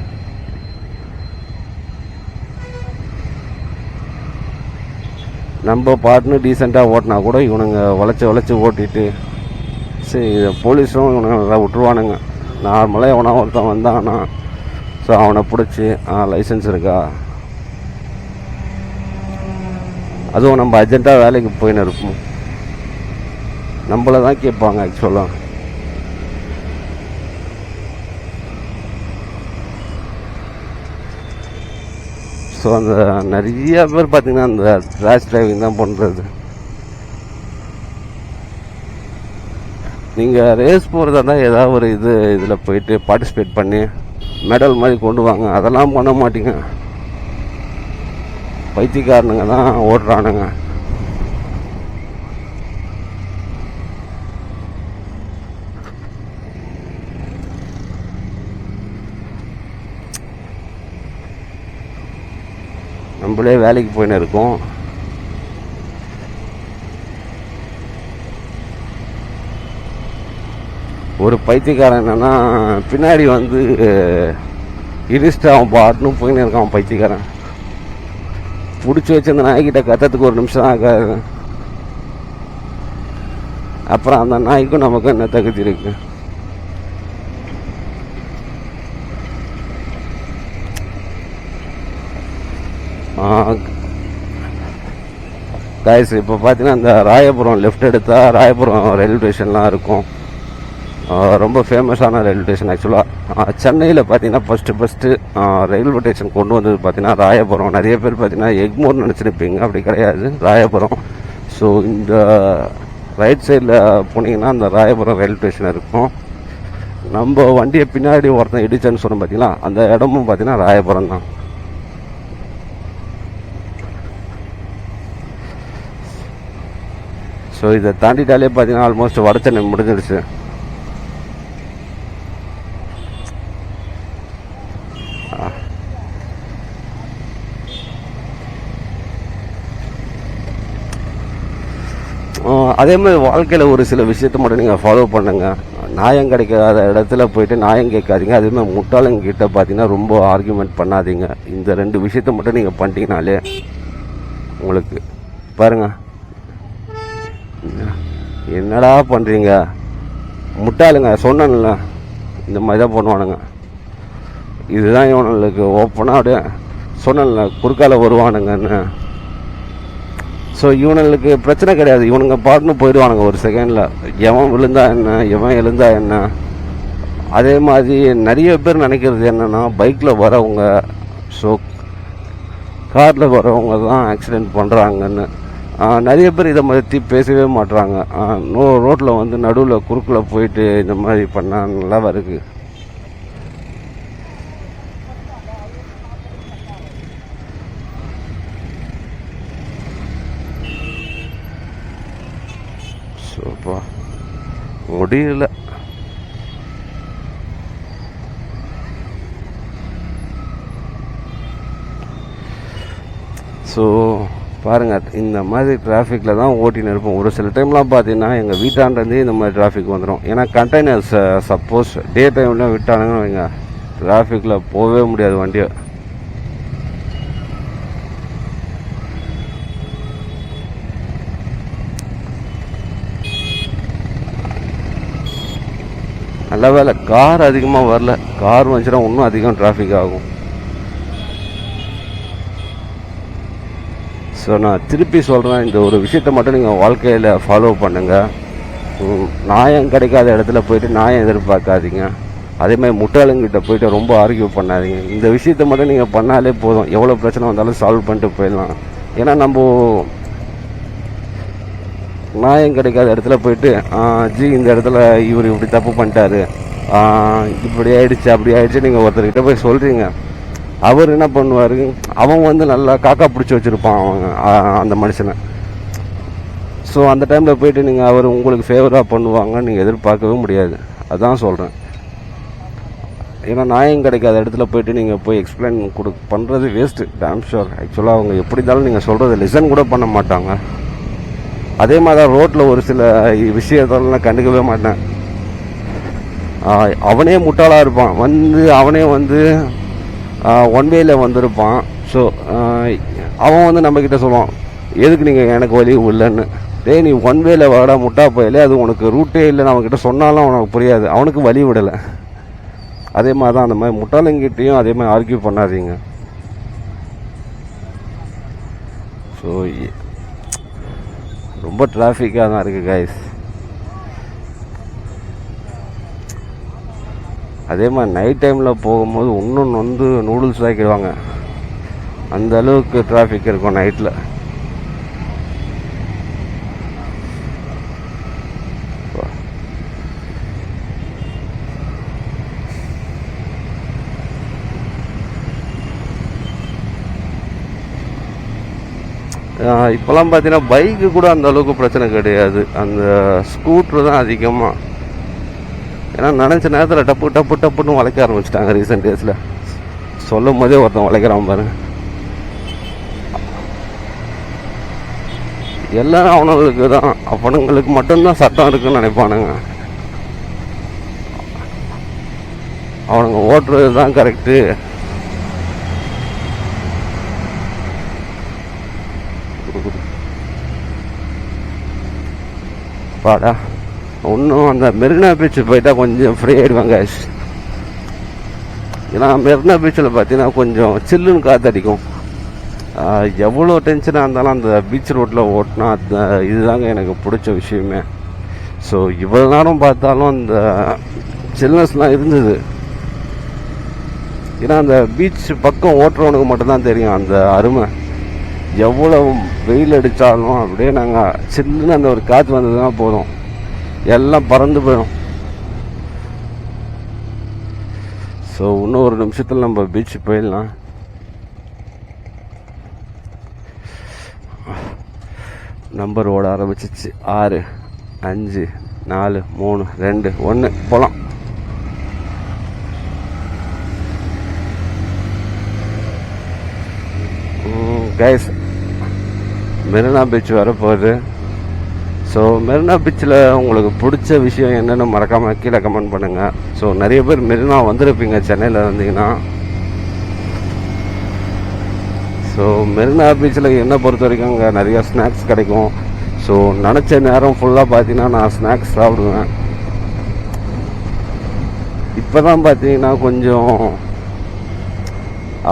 நம்ம பாட்டுன்னு டீசெண்டாக ஓட்டினா கூட இவனுங்க வளைச்சி ஓட்டிட்டு சரி போலீஸும் இவனுங்க விட்டுருவானுங்க. நார்மலாக எவனா ஒருத்தன் வந்தான்னா ஸோ அவனை பிடிச்சி லைசன்ஸ் இருக்கா, அதுவும் நம்ம அர்ஜென்ட்டாக வேலைக்கு போயின்னு இருப்போம், நம்மளை தான் கேட்பாங்க ஆக்சுவலாக. ஸோ அந்த நிறைய பேர் பார்த்திங்கன்னா அந்த ரேஷ் டிரைவிங் தான் பண்ணுறது. நீங்கள் ரேஸ் போகிறதா தான் ஏதாவது ஒரு இதில் போயிட்டு பார்ட்டிசிபேட் பண்ணி மெடல் மாதிரி கொண்டு வாங்க. அதெல்லாம் பண்ண மாட்டீங்க. பைத்தியக்காரனுங்க தான் ஓடுறானுங்க. நம்மளே வேலைக்கு போயின்னு இருக்கோம். ஒரு பைத்தியக்காரன் என்னன்னா பின்னாடி வந்து இடிச்சுட்டு அவன் பாட்டுன்னு போயின்னு இருக்கான் பைத்தியக்காரன். பிடிச்சி வச்சு அந்த நாய்கிட்ட கத்துறதுக்கு ஒரு நிமிஷம் தான் ஆகாது. அப்புறம் அந்த நாய்க்கும் நமக்கு என்ன தகுதி இருக்கு? காய்ஸ் இப்போ பார்த்தீங்கன்னா இந்த ராயபுரம் லெஃப்ட் எடுத்தால் ராயபுரம் ரயில்வே ஸ்டேஷன்லாம் இருக்கும். ரொம்ப ஃபேமஸான ரயில்வே ஸ்டேஷன் ஆக்சுவலாக. சென்னையில் பார்த்தீங்கன்னா ஃபஸ்ட்டு ரயில்வே ஸ்டேஷன் கொண்டு வந்தது பார்த்தீங்கன்னா ராயபுரம். நிறைய பேர் பார்த்தீங்கன்னா எக்மோர்னு நினச்சிருப்பீங்க, அப்படி கிடையாது, ராயபுரம். ஸோ இந்த ரைட் சைடில் போனீங்கன்னா அந்த ராயபுரம் ரயில்வே ஸ்டேஷன் இருக்கும். நம்ம வண்டியை பின்னாடி ஒருத்தன் இடிச்சேன்னு சொன்னோம் பார்த்தீங்களா, அந்த இடமும் பார்த்தீங்கன்னா ராயபுரம் தான். ஸோ இதை தாண்டிட்டாலே பார்த்தீங்கன்னா ஆல்மோஸ்ட் வடச்சென்னை முடிஞ்சிடுச்சு. அதே மாதிரி வாழ்க்கையில் ஒரு சில விஷயத்த மட்டும் நீங்கள் ஃபாலோ பண்ணுங்க. நியாயம் கிடைக்காத இடத்துல போயிட்டு நியாயம் கேட்காதீங்க. அதேமாதிரி முட்டாளங்கிட்ட பார்த்தீங்கன்னா ரொம்ப ஆர்கியூமெண்ட் பண்ணாதீங்க. இந்த 2 விஷயத்த மட்டும் நீங்கள் பண்ணிட்டீங்கனாலே உங்களுக்கு பாருங்க என்னடா பண்ணுறீங்க முட்டாளுங்க. சொன்னேன்ல இந்த மாதிரி தான் பண்ணுவானுங்க. இதுதான் இவனுங்களுக்கு ஓப்பனாக அப்படியே சொன்னேன்ல குறுக்கால வருவானுங்கன்னு. ஸோ இவனுங்களுக்கு பிரச்சனை கிடையாது, இவனுங்க பாட்டுன்னு போயிடுவானுங்க ஒரு செகண்டில். எவன் விழுந்தா என்ன, எவன் எழுந்தா என்ன. அதே மாதிரி நிறைய பேர் நினைக்கிறது என்னென்னா பைக்கில் வரவங்க ஸோ காரில் வரவங்க தான் ஆக்சிடெண்ட் பண்ணுறாங்கன்னு. நிறைய பேர் இதை பற்றி பேசவே மாட்டுறாங்க. ரோட்டில் வந்து நடுவில் குறுக்கில் போயிட்டு இந்த மாதிரி பண்ணால் நல்லா வருது. சோப்பா முடியல. ஸோ பாருங்கள், இந்த மாதிரி டிராஃபிக்கில் தான் ஓட்டின்னு இருப்போம். ஒரு சில டைம்லாம் பார்த்தீங்கன்னா எங்கள் வீட்டாண்டே இந்த மாதிரி டிராஃபிக் வந்துடும். ஏன்னா கண்டெய்னர்ஸ் சப்போஸ் டே டைமில் விட்டானுங்கன்னு வைங்க, டிராஃபிக்கில் போகவே முடியாது வண்டியை. நல்ல வேலை கார் அதிகமாக வரல. கார் வந்துச்சுன்னா இன்னும் அதிகம் டிராஃபிக் ஆகும். ஸோ நான் திருப்பி சொல்கிறேன், இந்த ஒரு விஷயத்த மட்டும் நீங்கள் வாழ்க்கையில் ஃபாலோ பண்ணுங்கள். நியாயம் கிடைக்காத இடத்துல போயிட்டு நியாயம் எதிர்பார்க்காதீங்க. அதேமாதிரி முட்டாளுங்கிட்ட போயிட்டு ரொம்ப ஆர்கியூ பண்ணாதீங்க. இந்த விஷயத்த மட்டும் நீங்கள் பண்ணாலே போதும், எவ்வளோ பிரச்சனை வந்தாலும் சால்வ் பண்ணிட்டு போயிடலாம். ஏன்னா நம்ம நியாயம் கிடைக்காத இடத்துல போயிட்டு இந்த இடத்துல இவர் இப்படி தப்பு பண்ணிட்டாரு, இப்படி ஆயிடுச்சு அப்படி ஆயிடுச்சு நீங்கள் ஒருத்தர்கிட்ட போய் சொல்கிறீங்க. அவர் என்ன பண்ணுவார், அவன் நல்லா காக்கா பிடிச்சி வச்சுருப்பான் அவங்க அந்த மனுஷனை. ஸோ அந்த டைமில் போயிட்டு நீங்கள் அவர் உங்களுக்கு ஃபேவராக பண்ணுவாங்கன்னு நீங்கள் எதிர்பார்க்கவே முடியாது. அதான் சொல்கிறேன். ஏன்னா நியாயம் கிடைக்காத இடத்துல போயிட்டு நீங்கள் போய் எக்ஸ்பிளைன் பண்ணுறது வேஸ்ட்டு, டேம் ஷோர். ஆக்சுவலாக அவங்க எப்படி இருந்தாலும் நீங்கள் சொல்கிறது லிசன் கூட பண்ண மாட்டாங்க. அதே மாதிரி தான் ரோட்டில் ஒரு சில விஷயத்தெல்லாம் நான் கண்டுக்கவே மாட்டேன். அவனே முட்டாளாக இருப்பான், அவனே ஒன் வேயில் வந்திருப்பான். ஸோ அவன் நம்மக்கிட்ட சொல்லுவான், எதுக்கு நீங்கள் எனக்கு வழி இல்லைன்னு. நீ ஒன் வேயில் வாடா முட்டா போயிலே, அது உனக்கு ரூட்டே இல்லைன்னு அவன்கிட்ட சொன்னாலும் அவனுக்கு புரியாது, அவனுக்கு வழி விடலை. அதே மாதிரி தான் அந்த மாதிரி முட்டாளங்கிட்டையும் அதே மாதிரி ஆர்கியூ பண்ணாதீங்க. ஸோ ரொம்ப டிராஃபிக்காக தான் இருக்குது கைஸ். அதே மாதிரி நைட் டைமில் போகும்போது இன்னும் நூடுல்ஸ் ஆக்கிடுவாங்க, அந்த அளவுக்கு டிராஃபிக் இருக்கும் நைட்டில். இப்போலாம் பார்த்தீங்கன்னா பைக்கு கூட அந்த அளவுக்கு பிரச்சனை கிடையாது, அந்த ஸ்கூட்ரு தான் அதிகமாக. ஏன்னா நினச்ச நேரத்தில் டப்புன்னு வளைக்க ஆரம்பிச்சிட்டாங்க ரீசெண்ட் டேஸில். சொல்லும் போதே ஒருத்தன் வளைக்கிறான் பாருங்க. எல்லாரும் அவனுங்களுக்கு தான், அவனுங்களுக்கு மட்டும்தான் சட்டம் இருக்குன்னு நினைப்பானுங்க. அவனுங்க ஓட்டுறது தான் கரெக்டு. பாடா இன்னும் அந்த மெரினா பீச் போயிட்டா கொஞ்சம் ஃப்ரீ ஆகிடுவாங்க. ஏன்னா மெரினா பீச்சில் பார்த்தீங்கன்னா கொஞ்சம் சில்லுன்னு காற்றடிக்கும். எவ்வளோ டென்ஷனாக இருந்தாலும் அந்த பீச் ரோட்டில் ஓட்டினா இதுதாங்க எனக்கு பிடிச்ச விஷயமே. ஸோ இவ்வளோ நேரம் பார்த்தாலும் அந்த சில்னஸ்லாம் இருந்தது. ஏன்னா அந்த பீச் பக்கம் ஓட்டுறவனுக்கு மட்டும்தான் தெரியும் அந்த அருமை. எவ்வளோ வெயில் அடித்தாலும் அப்படியே நாங்கள் சில்லுன்னு அந்த ஒரு காற்று வந்ததுன்னா போதும், எல்லாம் பறந்து போயிடும். ஸோ இன்னும் ஒரு நிமிஷத்தில் நம்ம பீச் போயிடலாம். நம்பர் ஓட ஆரம்பிச்சிச்சு. 6 5 4 3 2 1 போகலாம். கைஸ் மெரினா பீச் வரப்போகுது. ஸோ மெரினா பீச்சில் உங்களுக்கு பிடிச்ச விஷயம் என்னென்னு மறக்காமல் கீழே கமெண்ட் பண்ணுங்கள். ஸோ நிறைய பேர் மெரினா வந்திருப்பீங்க சென்னையில் இருந்தீங்கன்னா. ஸோ மெரினா பீச்சில் என்னை பொறுத்த வரைக்கும் அங்கே நிறையா ஸ்நாக்ஸ் கிடைக்கும். ஸோ நினச்ச நேரம் ஃபுல்லாக பார்த்தீங்கன்னா நான் ஸ்நாக்ஸ் சாப்பிடுவேன். இப்போ தான் பார்த்தீங்கன்னா கொஞ்சம்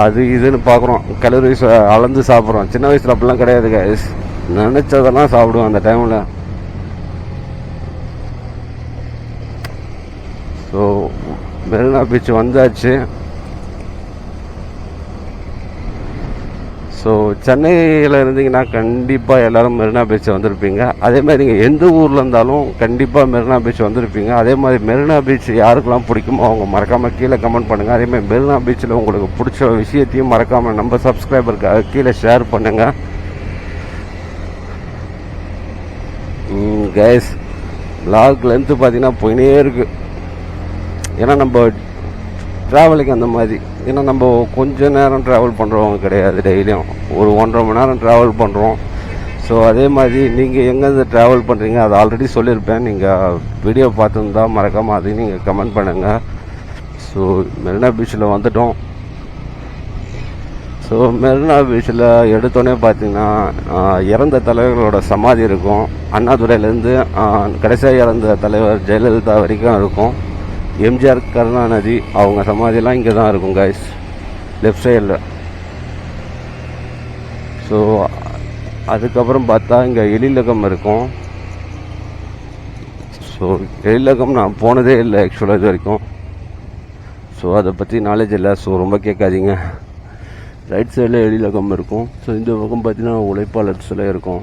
அது இதுன்னு பார்க்குறோம், கலோரிஸ் அளந்து சாப்பிட்றோம். சின்ன வயசில் அப்படிலாம் கிடையாது கைஸ், நினச்சதெல்லாம் சாப்பிடுவோம் அந்த டைமில். ஸோ மெரினா பீச் வந்தாச்சு. ஸோ சென்னையில் இருந்தீங்கன்னா கண்டிப்பாக எல்லோரும் மெரினா பீச் வந்திருப்பீங்க. அதே மாதிரி நீங்கள் எந்த ஊரில் இருந்தாலும் கண்டிப்பாக மெரினா பீச் வந்திருப்பீங்க. அதே மாதிரி மெரினா பீச் யாருக்கெல்லாம் பிடிக்குமோ அவங்க மறக்காமல் கீழே கமெண்ட் பண்ணுங்கள். அதேமாதிரி மெரினா பீச்சில் உங்களுக்கு பிடிச்ச விஷயத்தையும் மறக்காமல் நம்ம சப்ஸ்கிரைபருக்கு கீழே ஷேர் பண்ணுங்கள். கைஸ் வ்ளாக் லென்த்து பார்த்தீங்கன்னா போயினே இருக்குது. ஏன்னா நம்ம ட்ராவலுக்கு அந்த மாதிரி, ஏன்னா நம்ம கொஞ்சம் நேரம் ட்ராவல் பண்ணுறவங்க கிடையாது, டெய்லியும் ஒரு 1.5 மணி நேரம் ட்ராவல் பண்ணுறோம். ஸோ அதே மாதிரி நீங்கள் எங்கேருந்து ட்ராவல் பண்ணுறீங்க அதை ஆல்ரெடி சொல்லியிருப்பேன். நீங்கள் வீடியோ பார்த்துருந்தா மறக்காமல் அதையும் நீங்கள் கமெண்ட் பண்ணுங்கள். ஸோ மெரினா பீச்சில் வந்துட்டோம். ஸோ மெரினா பீச்சில் எடுத்தோடனே பார்த்தீங்கன்னா இறந்த தலைவர்களோட சமாதி இருக்கும். அண்ணாதுரையிலேருந்து கடைசியாக இறந்த தலைவர் ஜெயலலிதா வரைக்கும் இருக்கும். எம்ஜிஆர் கருணாநிதி அவங்க சமாதியெல்லாம் இங்கே தான் இருக்கும் கைஸ், லெஃப்ட் சைடில். ஸோ அதுக்கப்புறம் பார்த்தா இங்கே எழிலகம் இருக்கும். ஸோ எழிலகம் நான் போனதே இல்லை ஆக்சுவலாக இது வரைக்கும். ஸோ அதை பற்றி நாலேஜ் இல்லை, ஸோ ரொம்ப கேட்காதீங்க. ரைட் சைடில் எழிலகம் இருக்கும். ஸோ இந்த பக்கம் பார்த்தீங்கன்னா உழைப்பாளர் சிலை இருக்கும்.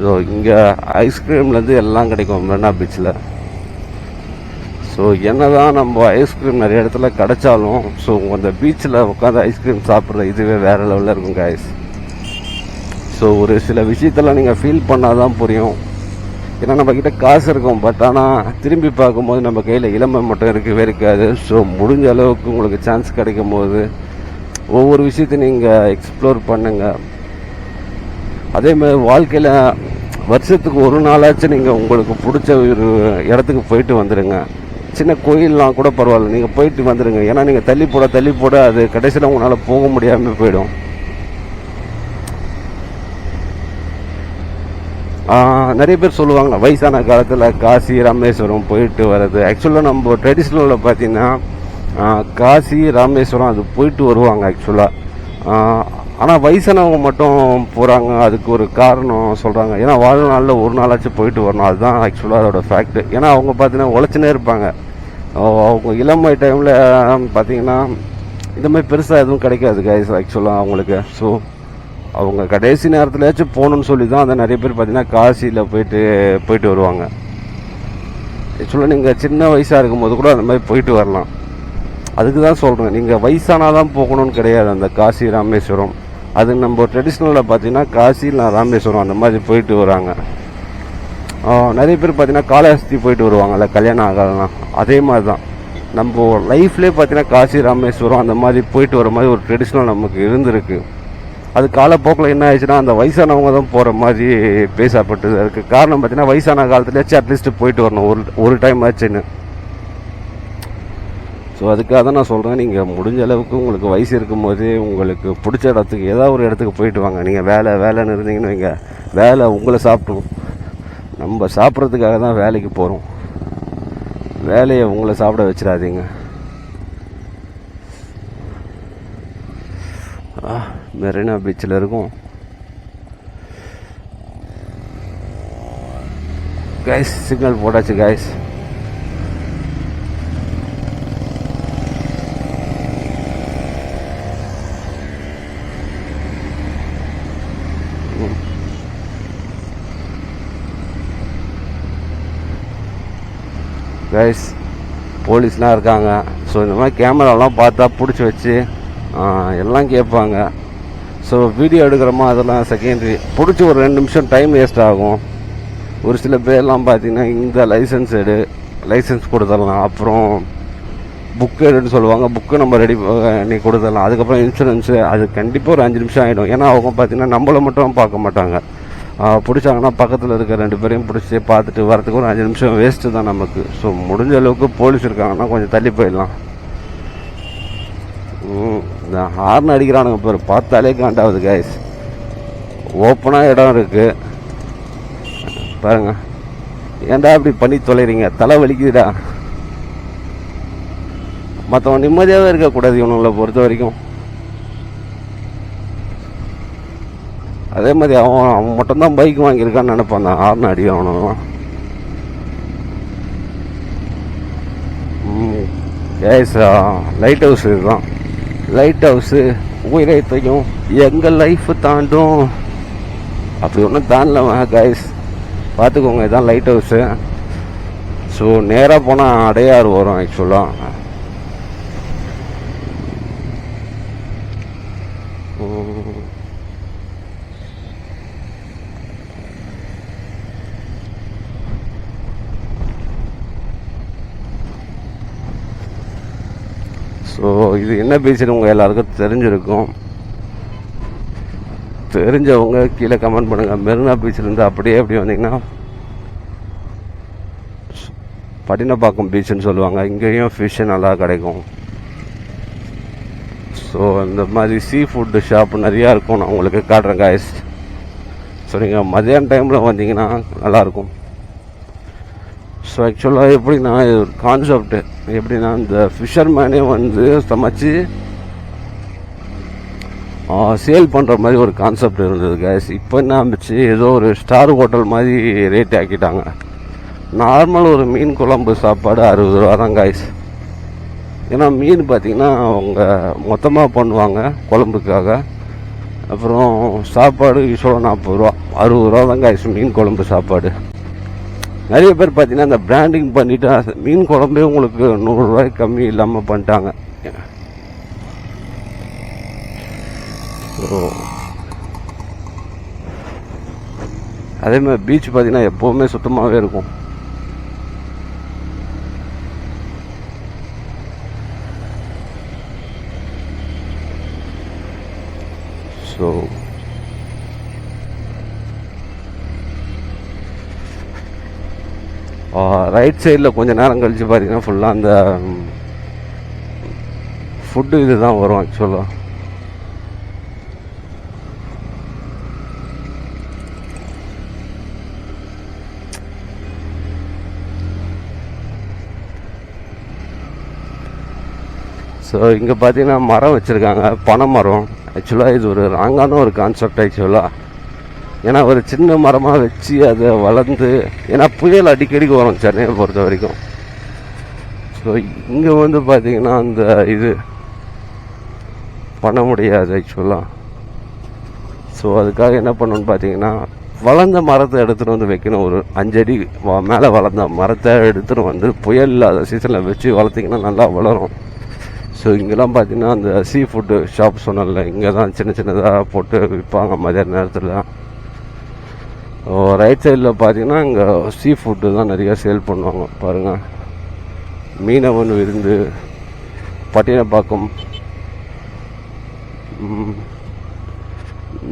ஸோ இங்கே ஐஸ்கிரீம்லேருந்து எல்லாம் கிடைக்கும் மெரினா பீச்சில். ஸோ என்ன தான் நம்ம ஐஸ்கிரீம் நிறைய இடத்துல கிடைச்சாலும் ஸோ அந்த பீச்சில் உட்காந்து ஐஸ்கிரீம் சாப்பிட்ற இதுவே வேறு லெவலில் இருக்கும் கைஸ். ஸோ ஒரு சில விஷயத்தெல்லாம் நீங்கள் ஃபீல் பண்ணால் தான் புரியும். ஏன்னா நம்மக்கிட்ட காசு இருக்கும், பட் ஆனால் திரும்பி பார்க்கும்போது நம்ம கையில் இளமை மட்டும் இருக்கவே இருக்காது. ஸோ முடிஞ்ச அளவுக்கு உங்களுக்கு சான்ஸ் கிடைக்கும் போது ஒவ்வொரு விஷயத்தையும் நீங்கள் எக்ஸ்ப்ளோர் பண்ணுங்கள். அதேமாதிரி வாழ்க்கையில் வருஷத்துக்கு ஒரு நாளாச்சும் நீங்கள் உங்களுக்கு பிடிச்ச ஒரு இடத்துக்கு போயிட்டு வந்துடுங்க. சின்ன கோயிலெலாம் கூட பரவாயில்ல, நீங்கள் போயிட்டு வந்துடுங்க. ஏன்னா நீங்கள் தள்ளி போட அது கடைசியில் உங்களால் போக முடியாமல் போயிடும். நிறைய பேர் சொல்லுவாங்க வயசான காலத்தில் காசி ராமேஸ்வரம் போயிட்டு வர்றது. ஆக்சுவலாக நம்ம ட்ரெடிஷ்னலில் பார்த்தீங்கன்னா காசி ராமேஸ்வரம் அது போயிட்டு வருவாங்க ஆக்சுவலாக. ஆனால் வயசானவங்க மட்டும் போகிறாங்க. அதுக்கு ஒரு காரணம் சொல்கிறாங்க. ஏன்னா வாழ்நாளில் ஒரு நாளாச்சும் போயிட்டு வரணும், அதுதான் ஆக்சுவலாக அதோட ஃபேக்ட்டு. ஏன்னா அவங்க பார்த்தீங்கன்னா உழைச்சினே இருப்பாங்க. அவங்க இளமை டைமில் பார்த்தீங்கன்னா இந்த மாதிரி பெருசாக எதுவும் கிடைக்காது கைஸ் ஆக்சுவலாக அவங்களுக்கு. ஸோ அவங்க கடைசி நேரத்துலயாச்சும் போகணுன்னு சொல்லி தான் அந்த நிறைய பேர் பார்த்தீங்கன்னா காசியில் போயிட்டு வருவாங்க. ஆக்சுவலாக நீங்கள் சின்ன வயசாக இருக்கும்போது கூட அந்த மாதிரி போயிட்டு வரலாம். அதுக்கு தான் சொல்கிறேன், நீங்கள் வயசானால் தான் போகணும்னு கிடையாது. அந்த காசி ராமேஸ்வரம் அது நம்ம ட்ரெடிஷ்னலில் பார்த்தீங்கன்னா காசி ராமேஸ்வரம் அந்த மாதிரி போயிட்டு வராங்க. நிறைய பேர் பார்த்தீங்கன்னா காளஹஸ்தி போயிட்டு வருவாங்கல்ல கல்யாணம் ஆகலாம். அதே மாதிரி தான் நம்ம லைஃப்லேயே பார்த்தீங்கன்னா காசி ராமேஸ்வரம் அந்த மாதிரி போயிட்டு வர மாதிரி ஒரு ட்ரெடிஷ்னல் நமக்கு இருந்திருக்கு. அது காலப்போக்கில் என்ன ஆயிடுச்சுன்னா அந்த வயசானவங்க தான் போகிற மாதிரி பேசப்பட்டது. அதுக்கு காரணம் பார்த்தீங்கன்னா வயசான காலத்துலேயாச்சும் அட்லீஸ்ட் போயிட்டு வரணும் ஒரு டைம் ஆச்சுன்னு. ஸோ அதுக்காக தான் நான் சொல்கிறேன், நீங்கள் முடிஞ்ச அளவுக்கு உங்களுக்கு வயசு இருக்கும்போது உங்களுக்கு பிடிச்ச இடத்துக்கு ஏதாவது ஒரு இடத்துக்கு போயிட்டு வாங்க. நீங்கள் வேலைன்னு இருந்தீங்கன்னு வைங்க, வேலை உங்களை சாப்பிட்ரும். நம்ம சாப்பிட்றதுக்காக தான் வேலைக்கு போகிறோம், வேலையை உங்களை சாப்பிட வச்சிடாதீங்க. மெரினா பீச்சில் இருக்கும் கைஸ். சிக்னல் போட்டாச்சு கைஸ். கைஸ் போலீஸ்லாம் இருக்காங்க. ஸோ இந்த மாதிரி கேமராலாம் பார்த்தா பிடிச்சி வச்சு எல்லாம் கேட்பாங்க. ஸோ வீடியோ எடுக்கிறோமா அதெல்லாம் செகண்டரி. பிடிச்சி ஒரு 2 நிமிஷம் டைம் வேஸ்ட் ஆகும். ஒரு சில பேர்லாம் பார்த்தீங்கன்னா இந்த லைசன்ஸ் கொடுத்துடலாம், அப்புறம் புக்கு எடுன்னு சொல்லுவாங்க, புக்கு நம்ம ரெடி பண்ணி கொடுத்துடலாம். அதுக்கப்புறம் இன்சூரன்ஸு அது கண்டிப்பாக ஒரு 5 நிமிஷம் ஆகிடும். ஏன்னா அவங்க பார்த்தீங்கன்னா நம்மளை மட்டும் பார்க்க மாட்டாங்க, பிடிச்சாங்கன்னா பக்கத்தில் இருக்க 2 பேரையும் பிடிச்சி பார்த்துட்டு வரதுக்கு ஒரு 5 நிமிஷம் வேஸ்ட்டு தான் நமக்கு. ஸோ முடிஞ்ச அளவுக்கு போலீஸ் இருக்காங்கன்னா கொஞ்சம் தள்ளி போயிடலாம். இந்த ஹார்ன் அடிக்கிறானுங்க பேர் பார்த்தாலே காண்டாவது கைஸ். ஓப்பனாக இடம் இருக்குது பாருங்க, ஏன்டா இப்படி பண்ணி தொலைறீங்க, தலை வலிக்குதுடா. மற்றவன் நிம்மதியாகவே இருக்கக்கூடாது இவனுங்களை பொறுத்த வரைக்கும். அதே மாதிரி அவன் மட்டும்தான் பைக் வாங்கியிருக்கான்னு நினைப்பான் அந்த ஹார்ன் அடி அவனும். கேஸ் லைட் ஹவுஸ் இதுதான். லைட் ஹவுஸு உயிரைத்தையும் எங்கள் லைஃப் தாண்டும். அப்படி ஒன்றும் தாண்டலவா கைஸ், பார்த்துக்கோங்க. இதுதான் லைட் ஹவுஸு. ஸோ நேராக போனால் அடையாறு வரும் ஆக்சுவலாக. ஸோ இது என்ன பீச்சுன்னு உங்கள் எல்லாருக்கும் தெரிஞ்சிருக்கும். தெரிஞ்சவங்க கீழே கமெண்ட் பண்ணுங்கள். மெரினா பீச்சிலேருந்து அப்படியே எப்படி வந்தீங்கன்னா பட்டினப்பாக்கம் பீச்சுன்னு சொல்லுவாங்க. இங்கேயும் ஃபிஷ்ஷு நல்லா கிடைக்கும். ஸோ இந்த மாதிரி சீ ஃபுட்டு ஷாப் நிறையா இருக்கும். நான் உங்களுக்கு காட்டுறேன் காய்ஸ். ஸோ நீங்கள் மதியான டைமில் வந்தீங்கன்னா நல்லாயிருக்கும். ஸோ ஆக்சுவலாக எப்படின்னா இது ஒரு கான்செப்ட் எப்படின்னா இந்த ஃபிஷர்மேனே வந்து சமைச்சு சேல் பண்ணுற மாதிரி ஒரு கான்செப்ட் இருந்தது கைஸ். இப்போ என்ன ஆரம்பிச்சு ஏதோ ஒரு ஸ்டார் ஹோட்டல் மாதிரி ரேட் ஆக்கிட்டாங்க. நார்மல் ஒரு மீன் குழம்பு சாப்பாடு 60 ரூபா தான் கைஸ். ஏன்னா மீன் பார்த்திங்கன்னா அவங்க மொத்தமாக பண்ணுவாங்க குழம்புக்காக. அப்புறம் சாப்பாடு யூஸ்வலாக 40 ரூபா 60 ரூபா தான் கைஸ் மீன் குழம்பு சாப்பாடு. நிறைய பேர் பார்த்தீங்கன்னா அந்த பிராண்டிங் பண்ணிவிட்டு மீன் குழம்பே உங்களுக்கு 100 ரூபாய்க்கு கம்மி இல்லாமல் பண்ணிட்டாங்க. ஸோ அதேமாதிரி பீச் பார்த்தீங்கன்னா எப்போவுமே சுத்தமாகவே இருக்கும். ஸோ ரைட் சைடில் கொஞ்சம் நேரம் கழித்து பார்த்தீங்கன்னா ஃபுல்லாக அந்த ஃபுட்டு இது தான் வரும் ஆக்சுவலாக. ஸோ இங்கே பார்த்தீங்கன்னா மரம் வச்சுருக்காங்க, பனை மரம். ஆக்சுவலாக இது ஒரு ராங்கான ஒரு கான்செப்ட் ஆக்சுவலாக. ஏன்னா ஒரு சின்ன மரமாக வச்சு அதை வளர்ந்து, ஏன்னா புயல் அடிக்கடிக்கு வரும் சென்னையை பொறுத்த வரைக்கும். ஸோ இங்கே வந்து பார்த்திங்கன்னா அந்த இது பண்ண முடியாது ஆக்சுவலாக. ஸோ அதுக்காக என்ன பண்ணணும்னு பார்த்தீங்கன்னா வளர்ந்த மரத்தை எடுத்துகிட்டு வந்து வைக்கணும். ஒரு 5 அடி மேலே வளர்ந்த மரத்தை எடுத்துகிட்டு வந்து புயல் இல்லாத சீசனில் வச்சு வளர்த்திங்கன்னா நல்லா வளரும். ஸோ இங்கெல்லாம் பார்த்தீங்கன்னா அந்த சீ ஃபுட்டு ஷாப் சொன்னல, இங்கே தான் சின்ன சின்னதாக போட்டு விற்பாங்க மதியான நேரத்தில். ரைட் சைடில் பார்த்தீங்கன்னா இங்கே சீ ஃபுட்டு தான் நிறையா சேல் பண்ணுவாங்க பாருங்கள். மீனவன் விருந்து, பட்டினப்பாக்கம்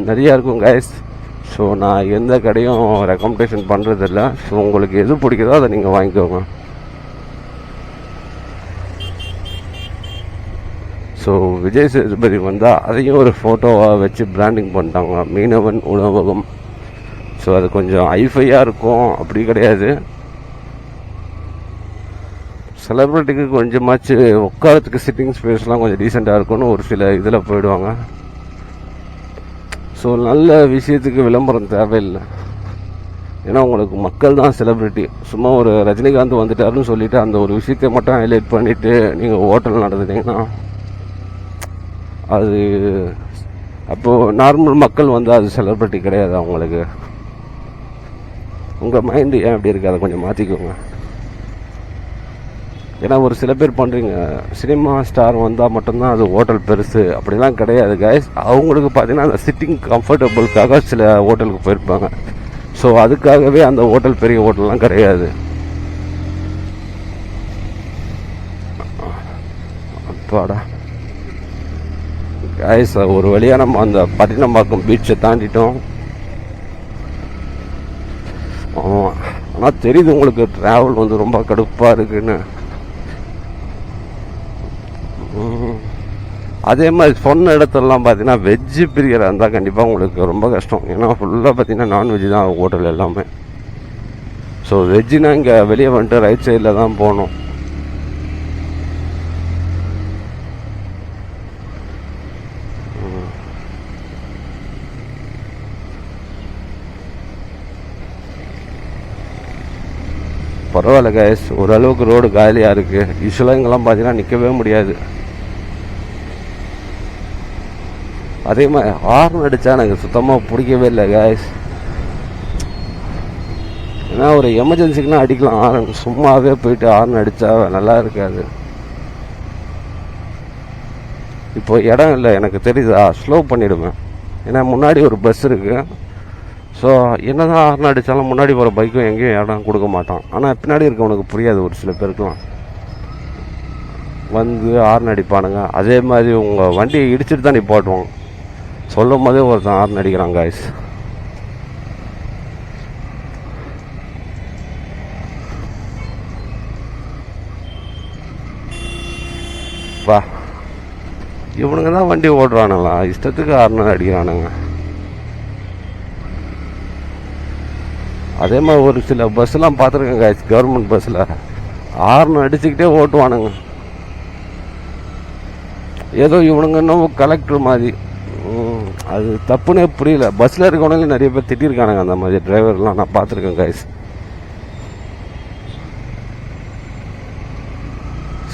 நிறையா இருக்கும் கைஸ். ஸோ நான் எந்த கடையும் ரெக்கமெண்டேஷன் பண்ணுறதில்ல. ஸோ உங்களுக்கு எது பிடிக்குதோ அதை நீங்கள் வாங்கிக்கோங்க. ஸோ விஜய் சேதுபதி வந்தால் அதையும் ஒரு ஃபோட்டோவாக வச்சு பிராண்டிங் பண்ணிட்டாங்க, மீனவன் உணவகம். ஸோ அது கொஞ்சம் ஹைஃபையாக இருக்கும், அப்படி கிடையாது. செலிப்ரிட்டிக்கு கொஞ்சமாச்சு உட்காரத்துக்கு சிட்டிங் ஸ்பேஸ்லாம் கொஞ்சம் டீசெண்டாக இருக்கும்னு ஒரு சில இதில் போயிடுவாங்க. ஸோ நல்ல விஷயத்துக்கு விளம்பரம் தேவையில்லை. ஏன்னா உங்களுக்கு மக்கள் தான் செலிப்ரிட்டி. சும்மா ஒரு ரஜினிகாந்த் வந்துட்டாருன்னு சொல்லிவிட்டு அந்த ஒரு விஷயத்தை மட்டும் ஹைலைட் பண்ணிவிட்டு நீங்கள் ஹோட்டல் நடந்துட்டீங்கன்னா அது அப்போது நார்மல் மக்கள் வந்து அது செலிப்ரிட்டி கிடையாது அவங்களுக்கு. உங்கள் மைண்டு ஏன் அப்படி இருக்குது, அதை கொஞ்சம் மாற்றிக்கோங்க. ஏன்னா ஒரு சில பேர் பண்ணுறீங்க, சினிமா ஸ்டார் வந்தால் மட்டும்தான் அது ஹோட்டல் பெருசு, அப்படிலாம் கிடையாது கைஸ். அவங்களுக்கு பார்த்தீங்கன்னா அந்த சிட்டிங் கம்ஃபர்டபுளுக்காக சில ஹோட்டலுக்கு போயிருப்பாங்க. ஸோ அதுக்காகவே அந்த ஹோட்டல் பெரிய ஹோட்டல்லாம் கிடையாது. அப்பாடா கைஸ், ஒரு வழியாக நம்ம அந்த பட்டினப்பாக்கம் பீச்சை தாண்டிட்டோம். ஆனால் தெரியுது உங்களுக்கு ட்ராவல் வந்து ரொம்ப கடுப்பாக இருக்குன்னு. அதே மாதிரி சொன்ன இடத்துலலாம் பார்த்தீங்கன்னா வெஜ்ஜு பிரியராக இருந்தால் கண்டிப்பாக உங்களுக்கு ரொம்ப கஷ்டம். ஏன்னா ஃபுல்லாக பார்த்தீங்கன்னா நான்வெஜ் தான் ஹோட்டல் எல்லாமே. ஸோ வெஜ்ஜுனா இங்கே வெளியே வந்துட்டு ரைட் சைடில் தான் போகணும். பரவாயில்ல கைஸ், ஓரளவுக்கு ரோடு காலியாக இருக்குது. யூஸ்வலாக இங்கெல்லாம் பார்த்தீங்கன்னா நிற்கவே முடியாது. அதே மாதிரி ஹார்ன் அடித்தா எனக்கு சுத்தமாக பிடிக்கவே இல்லை கைஸ். ஏன்னா ஒரு எமர்ஜென்சிக்குலாம் அடிக்கலாம் ஹார்ன், சும்மாவே போயிட்டு ஹார்ன் அடித்தா நல்லா இருக்காது. இப்போ இடம் இல்லை எனக்கு தெரியுதா, ஸ்லோ பண்ணிவிடுவேன். ஏன்னா முன்னாடி ஒரு பஸ் இருக்குது. ஸோ என்ன தான் ஹார்ன் அடித்தாலும் முன்னாடி போகிற பைக்கும் எங்கேயும் இடம் கொடுக்க மாட்டான். ஆனால் பின்னாடி இருக்கவனுக்கு புரியாது, ஒரு சில பேருக்குலாம் வந்து ஹார்ன் அடிப்பானுங்க. அதே மாதிரி உங்கள் வண்டியை இடிச்சிட்டு தான் நிப்பாட்டுவாங்க. சொல்லும் போதே ஒருத்தன் ஹார்ன் அடிக்கிறான் காய்ஸ். வா, இவனுங்க தான் வண்டி ஓடுறானுங்களா, இஷ்டத்துக்கு ஹார்ன் அடிக்கிறானுங்க. அதே மாதிரி ஒரு சில பஸ்ஸெலாம் பார்த்துருக்கேங்க கவர்மெண்ட் பஸ்ஸில் ஹார்ன் அடிச்சுக்கிட்டே ஓட்டுவானுங்க. ஏதோ இவனுங்க இன்னும் கலெக்டர் மாதிரி. அது தப்புன்னே புரியல. பஸ்ஸில் இருக்கவனாலே நிறைய பேர் திட்டிருக்கானுங்க அந்த மாதிரி டிரைவர்லாம் நான் பார்த்துருக்கேன் கைஸ்.